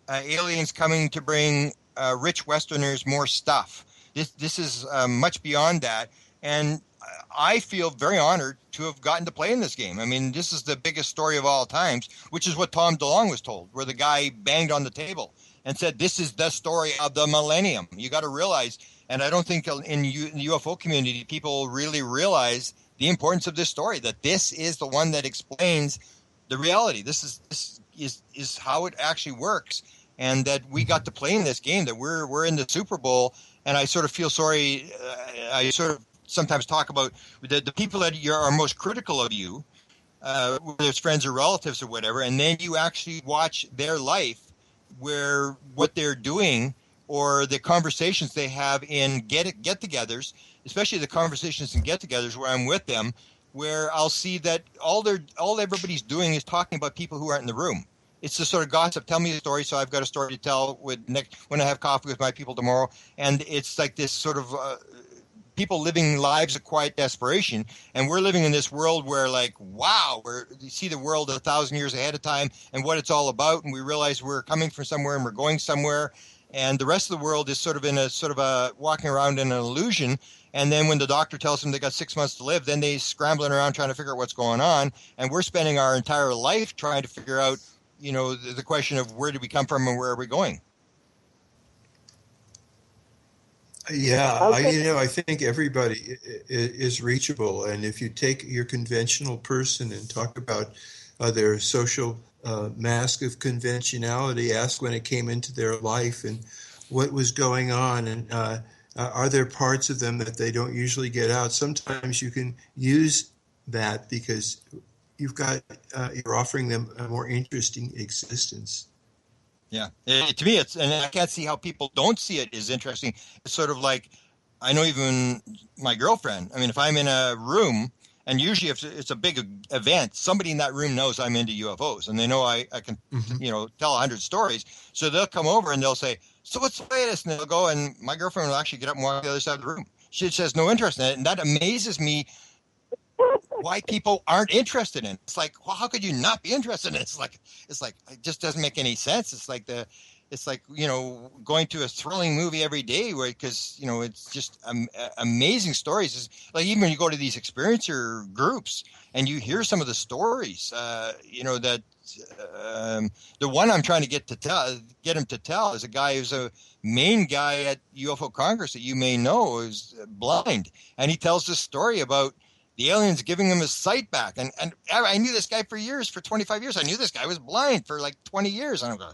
aliens coming to bring rich Westerners more stuff. This is much beyond that. And I feel very honored to have gotten to play in this game. I mean, this is the biggest story of all times, which is what Tom DeLonge was told, where the guy banged on the table and said, this is the story of the millennium. You got to realize, And I don't think in the UFO community, people really realize the importance of this story, that this is the one that explains the reality. This is how it actually works. And that we got to play in this game, that we're in the Super Bowl. And I sort of feel sorry. I sort of sometimes talk about the people that are most critical of you, whether it's friends or relatives or whatever, and then you actually watch their life, where what they're doing or the conversations they have in get-togethers, especially the conversations and get-togethers where I'm with them, where I'll see that all everybody's doing is talking about people who aren't in the room. It's the sort of gossip. Tell me a story, so I've got a story to tell when I have coffee with my people tomorrow. And it's like this sort of people living lives of quiet desperation, and we're living in this world where, like, wow, you see the world 1,000 years ahead of time and what it's all about, and we realize we're coming from somewhere and we're going somewhere, and the rest of the world is sort of a walking around in an illusion. And then when the doctor tells them they got 6 months to live, then they scrambling around trying to figure out what's going on, and we're spending our entire life trying to figure out, the question of where did we come from and where are we going. Yeah, Okay. I think everybody is reachable, and if you take your conventional person and talk about their social mask of conventionality, ask when it came into their life and what was going on, and are there parts of them that they don't usually get out? Sometimes you can use that because you're offering them a more interesting existence. Yeah. To me, and I can't see how people don't see it as interesting. It's sort of like, I know even my girlfriend, I mean, if I'm in a room, and usually if it's a big event, somebody in that room knows I'm into UFOs, and they know I can, tell 100 stories. So they'll come over and they'll say, so what's the latest? And they'll go, and my girlfriend will actually get up and walk to the other side of the room. She has no interest in it. And that amazes me, why people aren't interested in it. It's like, well, how could you not be interested in it? It's like it just doesn't make any sense. It's like going to a thrilling movie every day, because it's just amazing stories. It's like, even when you go to these experiencer groups and you hear some of the stories, that the one I'm trying to get him to tell is a guy who's a main guy at UFO Congress that you may know is blind, and he tells this story about the aliens giving him his sight back. And I knew this guy for 25 years. I knew this guy was blind for like 20 years. And I'm going,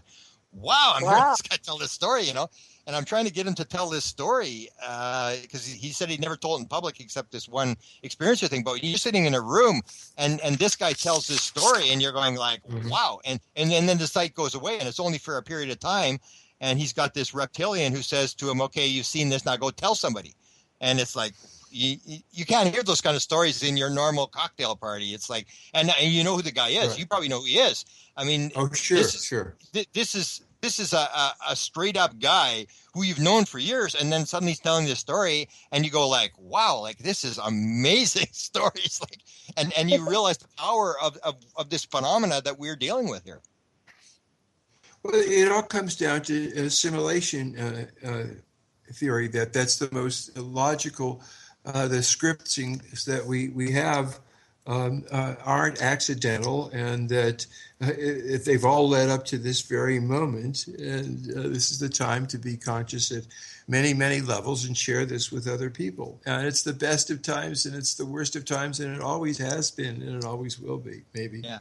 wow, I'm hearing this guy tell this story, and I'm trying to get him to tell this story because he said he'd never told it in public except this one experiencer thing. But you're sitting in a room and this guy tells this story, and you're going like, wow. And then the sight goes away, and it's only for a period of time. And he's got this reptilian who says to him, okay, you've seen this, now go tell somebody. And it's like, you can't hear those kind of stories in your normal cocktail party. It's like, and you know who the guy is. Right. You probably know who he is. I mean, sure. This is a straight up guy who you've known for years, and then suddenly he's telling this story, and you go like, wow, like this is amazing stories. Like, and you realize the power of this phenomena that we're dealing with here. Well, it all comes down to assimilation theory. That's the most logical. The scriptings that we have aren't accidental, and that if they've all led up to this very moment, and this is the time to be conscious at many, many levels and share this with other people. And it's the best of times, and it's the worst of times, and it always has been, and it always will be, maybe. Yeah.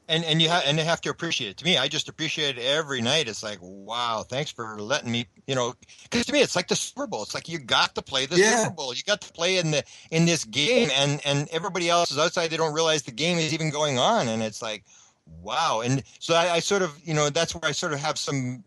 And you have to appreciate it. To me, I just appreciate it every night. It's like, wow, thanks for letting me, because to me, it's like the Super Bowl. It's like you got to play the Super Bowl. You got to play in this game, and everybody else is outside. They don't realize the game is even going on, and it's like, wow. And so I sort of, that's where I sort of have some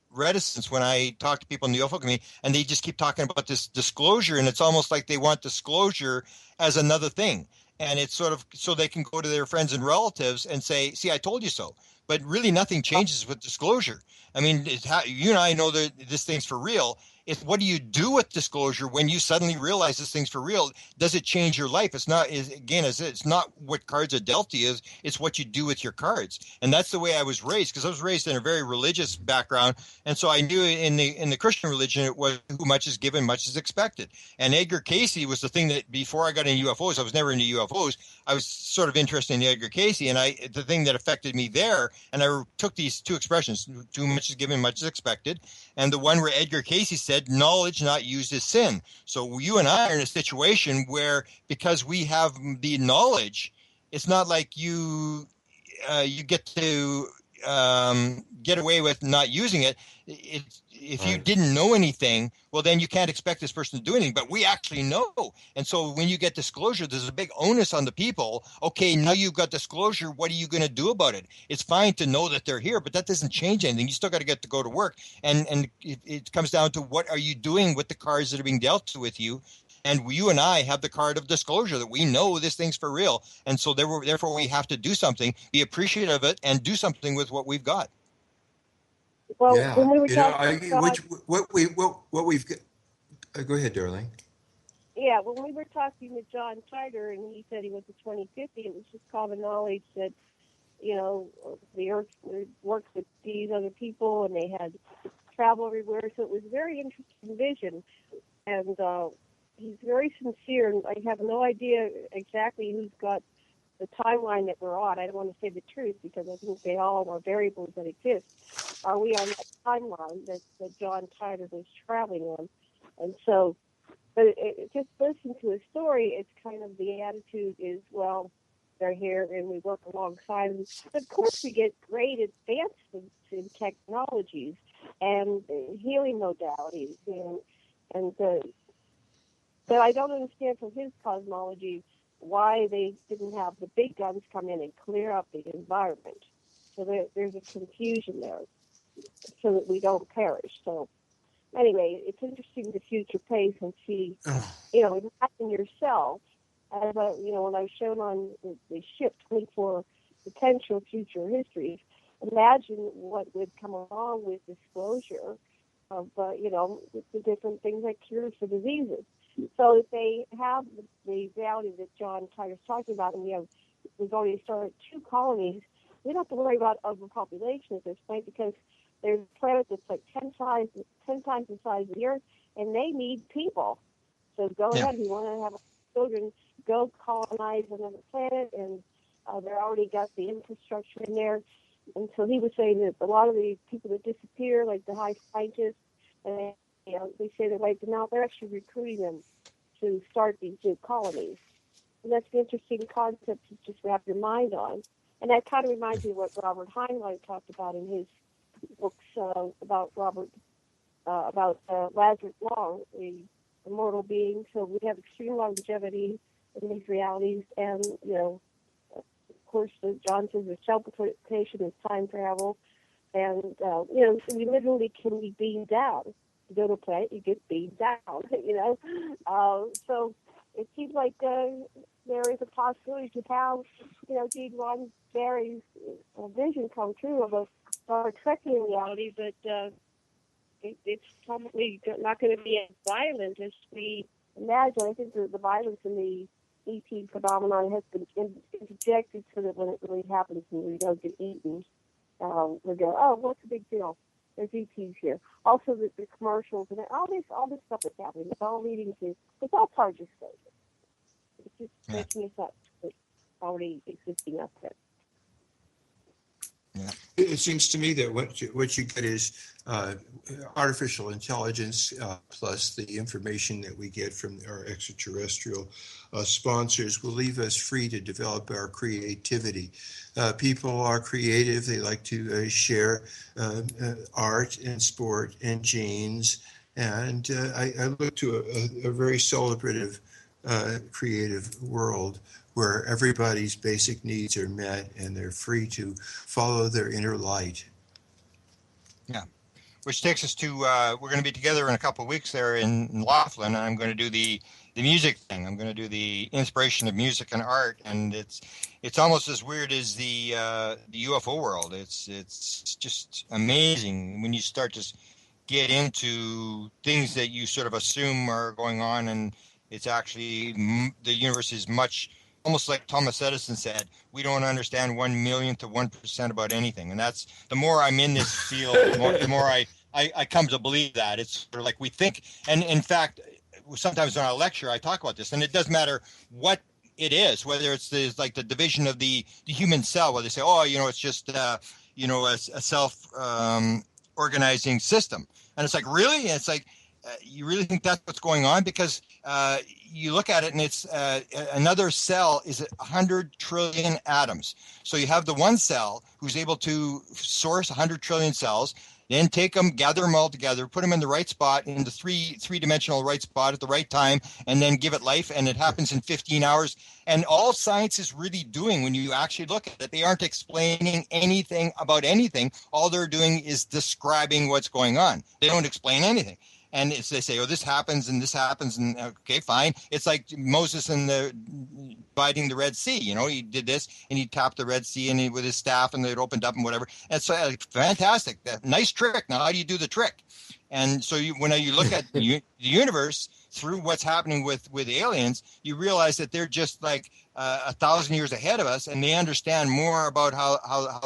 reticence when I talk to people in the UFO community, and they just keep talking about this disclosure, and it's almost like they want disclosure as another thing. And it's sort of so they can go to their friends and relatives and say, see, I told you so. But really nothing changes with disclosure. I mean, you and I know that this thing's for real. It's what do you do with disclosure when you suddenly realize this thing's for real? Does it change your life? It's not what cards are dealt to you. It's what you do with your cards. And that's the way I was raised, because I was raised in a very religious background. And so I knew in the Christian religion, it was who much is given, much is expected. And Edgar Cayce was the thing that before I got into UFOs, I was never into UFOs. I was sort of interested in Edgar Cayce. And the thing that affected me there, and I took these two expressions, too much is given, much is expected. And the one where Edgar Cayce said, said, knowledge not used is sin. So you and I are in a situation where, because we have the knowledge, it's not like you get to get away with not using it. If you didn't know anything, well, then you can't expect this person to do anything. But we actually know. And so when you get disclosure, there's a big onus on the people. Okay, now you've got disclosure. What are you going to do about it? It's fine to know that they're here, but that doesn't change anything. You still got to get to go to work. And it comes down to, what are you doing with the cards that are being dealt to with you? And you and I have the card of disclosure that we know this thing's for real. And so therefore we have to do something, be appreciative of it, and do something with what we've got. Well, Yeah, when we were you know, talking about, what we've got. Go ahead, darling. yeah, when we were talking with John Titor, and he said he went to 2050, it was just common knowledge that, you know, the Earth works with these other people, and they had travel everywhere. So it was a very interesting vision, and he's very sincere. And I have no idea exactly who's got the timeline that we're on. I don't want to say the truth, because I think they all are variables that exist. Are we on that timeline that John Titor was traveling on? And so, but just listening to his story, it's kind of the attitude is, well, they're here and we work alongside them. But of course, we get great advancements in technologies and healing modalities, but I don't understand from his cosmology why they didn't have the big guns come in and clear up the environment. So there's a confusion there, so that we don't perish. So anyway, it's interesting to future pace and see, you know, imagine yourself as a, you know, when I was shown on the ship 24 potential future histories, imagine what would come along with disclosure of, you know, the different things like cures for diseases. So if they have the reality that John Titor's talking about, and we've already started 2 colonies, we don't have to worry about overpopulation at this point, because there's a planet that's like 10 times the size of the Earth, and they need people. So go ahead, if you want to have children, go colonize another planet, and they're already got the infrastructure in there. And so he was saying that a lot of the people that disappear, like the high scientists, and they say they're wiped them out, they're actually recruiting them to start these new colonies. And that's an interesting concept to just wrap your mind on. And that kind of reminds me of what Robert Heinlein talked about in his books about Lazarus Long, the immortal being. So we have extreme longevity in these realities, and of course, John says there's teleportation, there's time travel, and we literally can be beamed down. You go to a planet, you get beamed down. So it seems like there is a possibility to have, Gene Roddenberry's vision come true of a Star Trekian reality, but it's probably not going to be as violent as we imagine. I think the violence in the ET phenomenon has been interjected so that when it really happens and we don't get eaten, we go, oh, what's the big deal? There's ETs here. Also, the commercials and all this stuff that's happening, it's all leading to, it's all part of disclosure. It's just making us up to already existing up there. Yeah. It seems to me that what you get is artificial intelligence plus the information that we get from our extraterrestrial sponsors will leave us free to develop our creativity. People are creative. They like to share art and sport and genes. And I look to a very celebrative, creative world where everybody's basic needs are met and they're free to follow their inner light. Yeah, which takes us to, we're going to be together in a couple of weeks there in Laughlin, and I'm going to do the music thing. I'm going to do the inspiration of music and art, and it's almost as weird as the UFO world. It's just amazing when you start to get into things that you sort of assume are going on, and it's actually, the universe is much, almost like Thomas Edison said, we don't understand 1/1,000,000th of 1% about anything. And that's, the more I'm in this field, the more I come to believe that. It's sort of like we think, and in fact, sometimes in our lecture, I talk about this, and it doesn't matter what it is, whether it's like the division of the human cell, where they say, oh, it's just, a self organizing system. And it's like, really? And it's like, you really think that's what's going on? Because you look at it and it's another cell is 100 trillion atoms. So you have the one cell who's able to source 100 trillion cells, then take them, gather them all together, put them in the right spot, in the three-dimensional right spot at the right time, and then give it life. And it happens in 15 hours. And all science is really doing, when you actually look at it, they aren't explaining anything about anything. All they're doing is describing what's going on. They don't explain anything. And they say, oh, this happens, and okay, fine. It's like Moses and dividing the Red Sea. You know, he did this, and he tapped the Red Sea and with his staff, and it opened up and whatever. And so, fantastic, nice trick. Now, how do you do the trick? And so, when you look at the universe through what's happening with aliens, you realize that they're just like 1,000 years ahead of us, and they understand more about how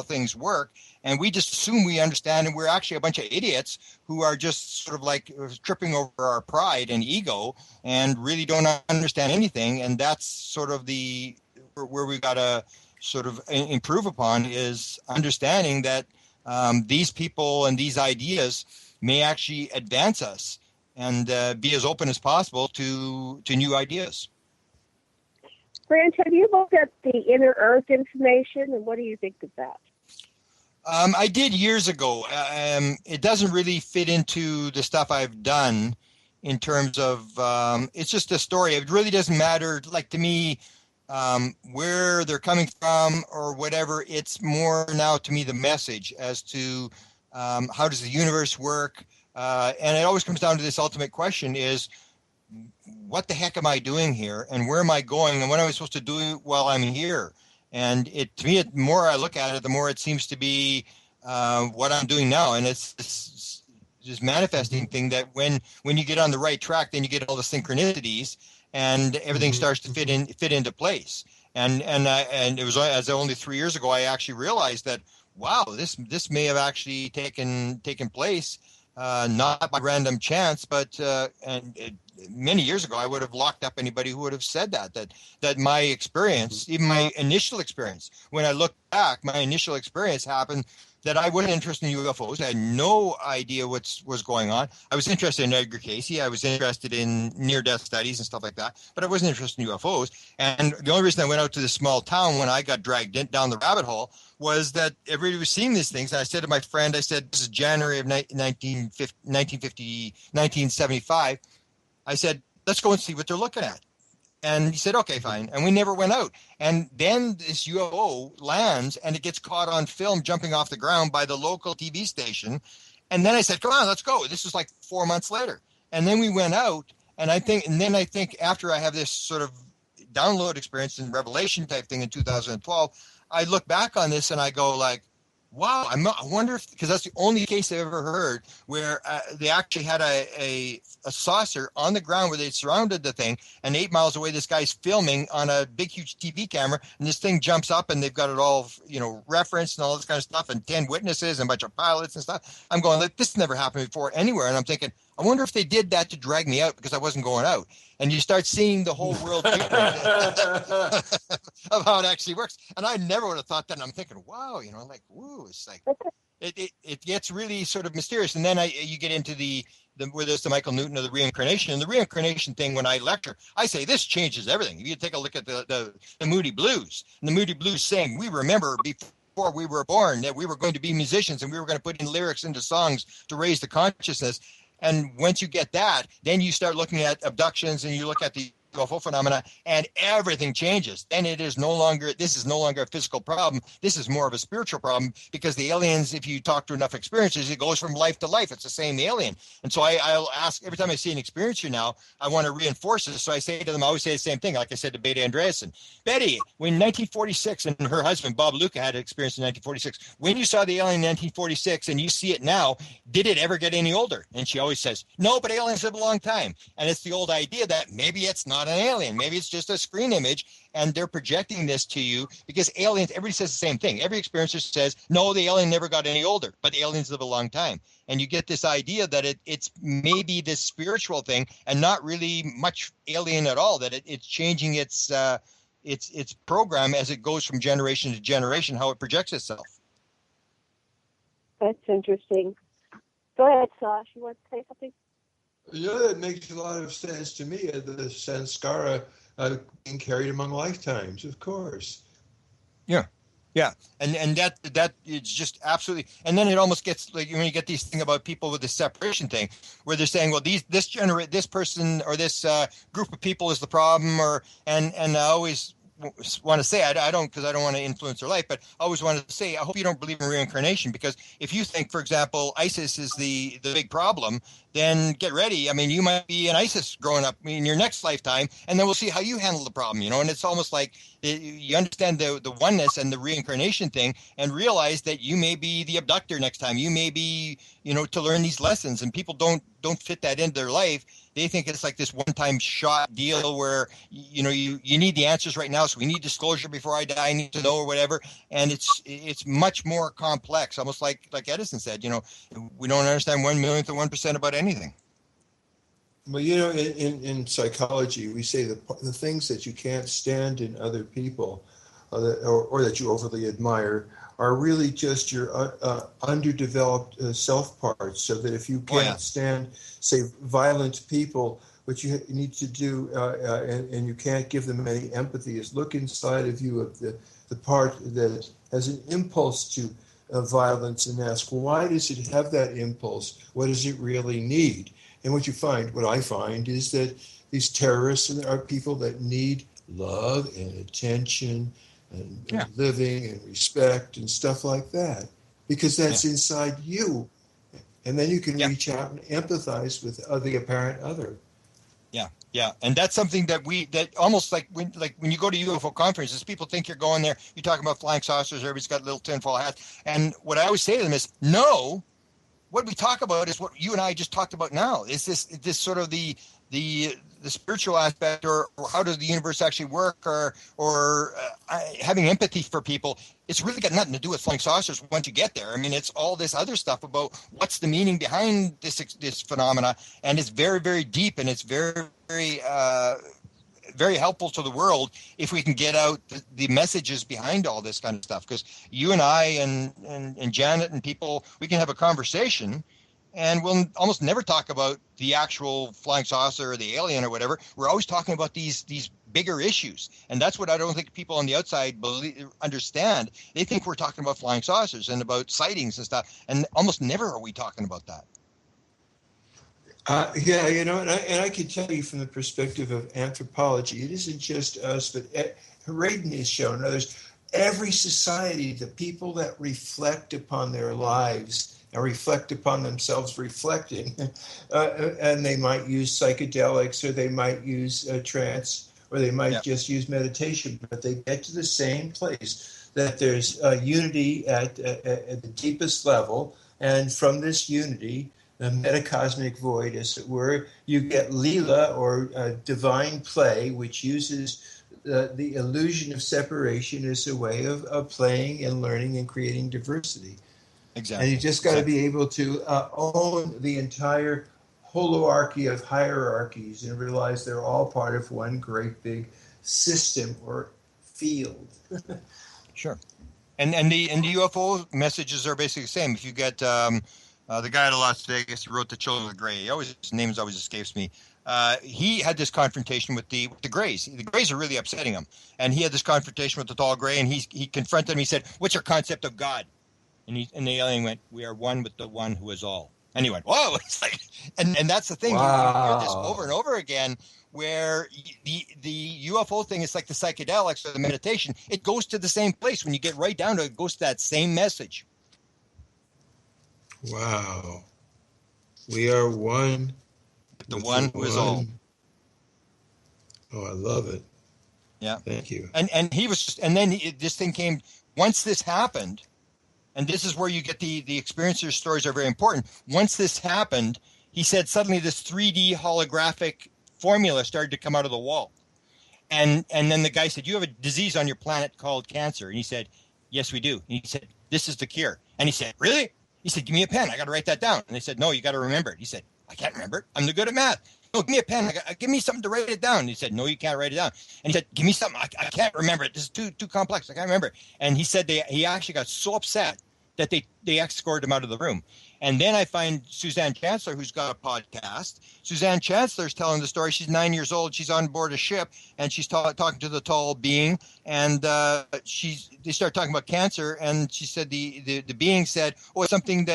things work. And we just assume we understand, and we're actually a bunch of idiots who are just sort of like tripping over our pride and ego and really don't understand anything. And that's sort of where we got to sort of improve upon, is understanding that these people and these ideas may actually advance us and be as open as possible to new ideas. Grant, have you looked at the inner Earth information, and what do you think of that? I did years ago. It doesn't really fit into the stuff I've done in terms of, it's just a story. It really doesn't matter, like, to me, where they're coming from or whatever. It's more now to me the message as to how does the universe work? And it always comes down to this ultimate question is, what the heck am I doing here? And where am I going? And what am I supposed to do while I'm here? And to me, the more I look at it, the more it seems to be what I'm doing now. And it's this manifesting thing that when you get on the right track, then you get all the synchronicities, and everything starts to fit into place. And it was as only 3 years ago I actually realized that, wow, this may have actually taken place, not by random chance, but many years ago, I would have locked up anybody who would have said that my experience, even my initial experience, when I look back, my initial experience happened that I wasn't interested in UFOs. I had no idea what was going on. I was interested in Edgar Casey. I was interested in near-death studies and stuff like that, but I wasn't interested in UFOs. And the only reason I went out to this small town when I got dragged down the rabbit hole was that everybody was seeing these things. And I said to my friend, this is January of 1975. I said, let's go and see what they're looking at. And he said, okay, fine. And we never went out. And then this UFO lands and it gets caught on film jumping off the ground by the local TV station. And then I said, come on, let's go. This was like 4 months later. And then we went out. And I think after I have this sort of download experience and revelation type thing in 2012, I look back on this and I go like, wow, I wonder if, because that's the only case I've ever heard where they actually had a saucer on the ground where they surrounded the thing, and 8 miles away, this guy's filming on a big, huge TV camera, and this thing jumps up, and they've got it all, referenced and all this kind of stuff, and 10 witnesses and a bunch of pilots and stuff. I'm going, like, this never happened before anywhere, and I'm thinking, I wonder if they did that to drag me out because I wasn't going out. And you start seeing the whole world picture of how it actually works. And I never would have thought that. And I'm thinking, wow, like, woo, it's like, it gets really sort of mysterious. And then you get into the where there's the Michael Newton of the reincarnation. And the reincarnation thing, when I lecture, I say this changes everything. If you take a look at the Moody Blues, and the Moody Blues saying, we remember before we were born that we were going to be musicians and we were going to put in lyrics into songs to raise the consciousness. And once you get that, then you start looking at abductions and you look at the UFO phenomena, and everything changes. Then this is no longer a physical problem. This is more of a spiritual problem, because the aliens, if you talk to enough experiences, it goes from life to life. It's the same alien. And so I'll ask, every time I see an experiencer now, I want to reinforce this. So I say to them, I always say the same thing. Like I said to Betty Andreasen, Betty, when 1946, and her husband, Bob Luca, had an experience in 1946, when you saw the alien in 1946 and you see it now, did it ever get any older? And she always says, no, but aliens live a long time. And it's the old idea that maybe it's not an alien. Maybe it's just a screen image, and they're projecting this to you, because aliens, everybody says the same thing. Every experiencer says, no, the alien never got any older, but the aliens live a long time. And you get this idea that it's maybe this spiritual thing and not really much alien at all, that it's changing its program as it goes from generation to generation, how it projects itself. That's interesting. Go ahead, Sasha. You want to say something? That makes a lot of sense to me. The sanskara being carried among lifetimes, of course. Yeah. Yeah. And that it's just absolutely, and then it almost gets like when you get these thing about people with the separation thing where they're saying, well, this person or this group of people is the problem, and I always want to say, I don't, because I don't want to influence their life, but I always want to say, I hope you don't believe in reincarnation, because if you think, for example, ISIS is the big problem, then get ready. I mean, you might be an ISIS growing up in your next lifetime, and then we'll see how you handle the problem, and it's almost like you understand the oneness and the reincarnation thing and realize that you may be the abductor next time. You may be, to learn these lessons, and people don't fit that into their life. They think it's like this one-time shot deal where, you need the answers right now. So we need disclosure before I die. I need to know, or whatever. And it's much more complex, almost like Edison said, we don't understand 1/1,000,000th of 1% about anything. Well, in psychology, we say the things that you can't stand in other people or that you overly admire are really just your underdeveloped self parts. So that if you can't stand, say, violent people, what you need to do, and you can't give them any empathy, is look inside of you of the part that has an impulse to violence and ask, why does it have that impulse? What does it really need? And what I find is that these terrorists are people that need love and attention and living and respect and stuff like that, because that's inside you. And then you can reach out and empathize with the apparent other. Yeah. Yeah. And that's something that almost like when you go to UFO conferences, people think you're going there, you're talking about flying saucers, everybody's got little tinfoil hats. And what I always say to them is, no, what we talk about is what you and I just talked about now. Is this sort of the spiritual aspect, or how does the universe actually work, or having empathy for people? It's really got nothing to do with flying saucers once you get there. I mean, it's all this other stuff about what's the meaning behind this phenomena, and it's very, very deep, and it's very, very very helpful to the world if we can get out the messages behind all this kind of stuff. Because you and I and Janet and people, we can have a conversation, and we'll almost never talk about the actual flying saucer or the alien or whatever. We're always talking about these bigger issues, and that's what I don't think people on the outside understand. They think we're talking about flying saucers and about sightings and stuff, and almost never are we talking about that. And I can tell you from the perspective of anthropology, it isn't just us, but Radin has shown others, every society, the people that reflect upon their lives and reflect upon themselves reflecting, and they might use psychedelics, or they might use trance, or they might just use meditation, but they get to the same place, that there's unity at the deepest level, and from this unity, the metacosmic void, as it were, you get Leela, or divine play, which uses the illusion of separation as a way of playing and learning and creating diversity. Exactly. And you just got to be able to own the entire holoarchy of hierarchies and realize they're all part of one great big system or field. Sure. And the UFO messages are basically the same. If you get the guy out of Las Vegas who wrote The Children of the Grey, his name always escapes me. He had this confrontation with the Greys. The Greys are really upsetting him, and he had this confrontation with the tall Grey, and he confronted him. He said, "What's your concept of God?" And the alien went, "We are one with the one who is all." And he went, "Whoa!" It's like, and that's the thing. Wow. You hear this over and over again, where the UFO thing is like the psychedelics or the meditation. It goes to the same place. When you get right down to it, it goes to that same message. Wow. We are one. The one who is all. Oh, I love it. Yeah. Thank you. And he was just, and then this thing came, once this happened, and this is where you get the experiencer stories are very important. Once this happened, he said suddenly this 3D holographic formula started to come out of the wall. And then the guy said, "You have a disease on your planet called cancer." And he said, "Yes, we do." And he said, "This is the cure." And he said, "Really?" He said, "Give me a pen. I got to write that down." And they said, "No, you got to remember it." He said, "I can't remember it. I'm no good at math." "No, give me a pen. Give me something to write it down." And he said, "No, you can't write it down." And he said, "Give me something. I can't remember it. This is too complex. I can't remember it." And he said he actually got so upset that they escorted him out of the room. And then I find Suzanne Chancellor, who's got a podcast. Suzanne Chancellor's telling the story. She's 9 years old. She's on board a ship, and she's talking to the tall being. And they start talking about cancer, and she said the being said, "Oh, it's something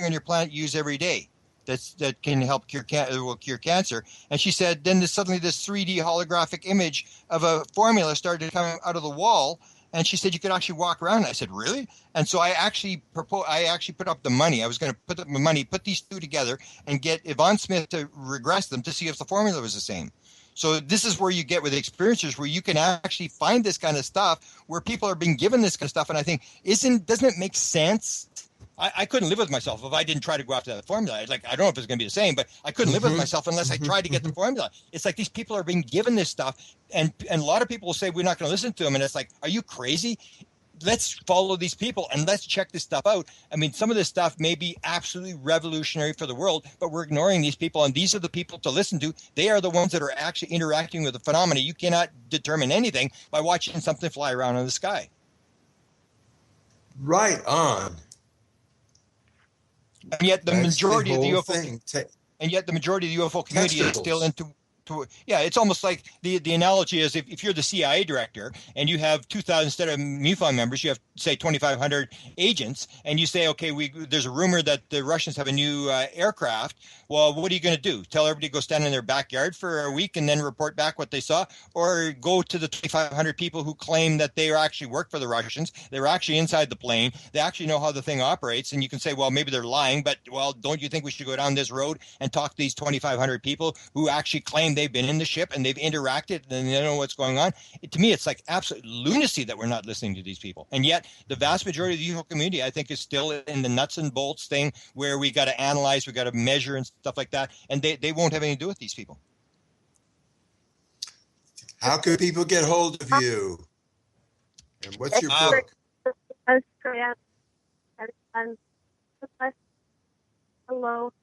on your planet you use every day that can help cure cancer." And she said, then suddenly this 3D holographic image of a formula started to come out of the wall. And she said you could actually walk around. And I said, really? And so I actually put up the money. I was going to put up the money, put these two together, and get Yvonne Smith to regress them to see if the formula was the same. So this is where you get with experiencers, where you can actually find this kind of stuff, where people are being given this kind of stuff. And I think, doesn't it make sense? I couldn't live with myself if I didn't try to go after that formula. I don't know if it's going to be the same, but I couldn't live with myself unless I tried to get the formula. It's like these people are being given this stuff, and a lot of people will say, we're not going to listen to them. And it's like, are you crazy? Let's follow these people and let's check this stuff out. I mean, some of this stuff may be absolutely revolutionary for the world, but we're ignoring these people, and these are the people to listen to. They are the ones that are actually interacting with the phenomena. You cannot determine anything by watching something fly around in the sky. Right on. And yet the majority of the UFO community is still into it's almost like the analogy is if you're the CIA director and you have 2,000 instead of MUFON members, you have say 2,500 agents, and you say, okay, there's a rumor that the Russians have a new aircraft. Well, what are you going to do? Tell everybody to go stand in their backyard for a week and then report back what they saw, or go to the 2,500 people who claim that they actually work for the Russians? They were actually inside the plane. They actually know how the thing operates, and you can say, well, maybe they're lying, but don't you think we should go down this road and talk to these 2,500 people who actually claim they've been in the ship and they've interacted and they know what's going on? To me, it's like absolute lunacy that we're not listening to these people. And yet the vast majority of the UFO community, I think, is still in the nuts and bolts thing where we got to analyze, we got to measure and stuff like that. And they won't have anything to do with these people. How can people get hold of you? And what's your book? Hello.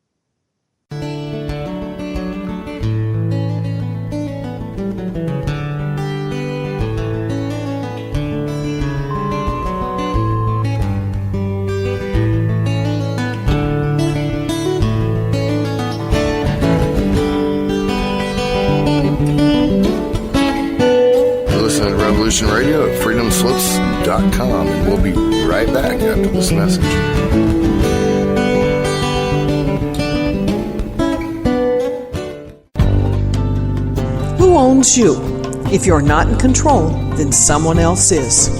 Listen to Revolution Radio at freedomslips.com, and we'll be right back after this message. Who owns you? If you're not in control, then someone else is.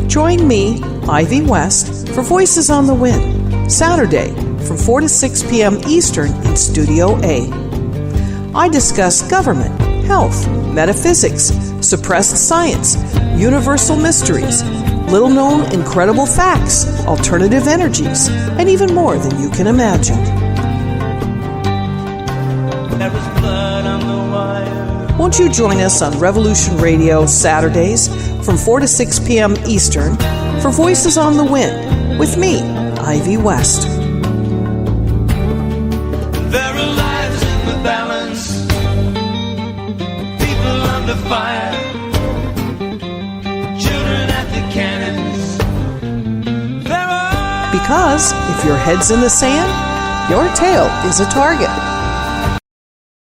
Join me, Ivy West, for Voices on the Wind, Saturday from 4 to 6 p.m. Eastern in Studio A. I discuss government, health, metaphysics, suppressed science, universal mysteries, little-known incredible facts, alternative energies, and even more than you can imagine. Won't you join us on Revolution Radio Saturdays from 4 to 6 p.m. Eastern for Voices on the Wind with me, Ivy West. There are lives in the balance, people under fire, children at the cannons. Because if your head's in the sand, your tail is a target.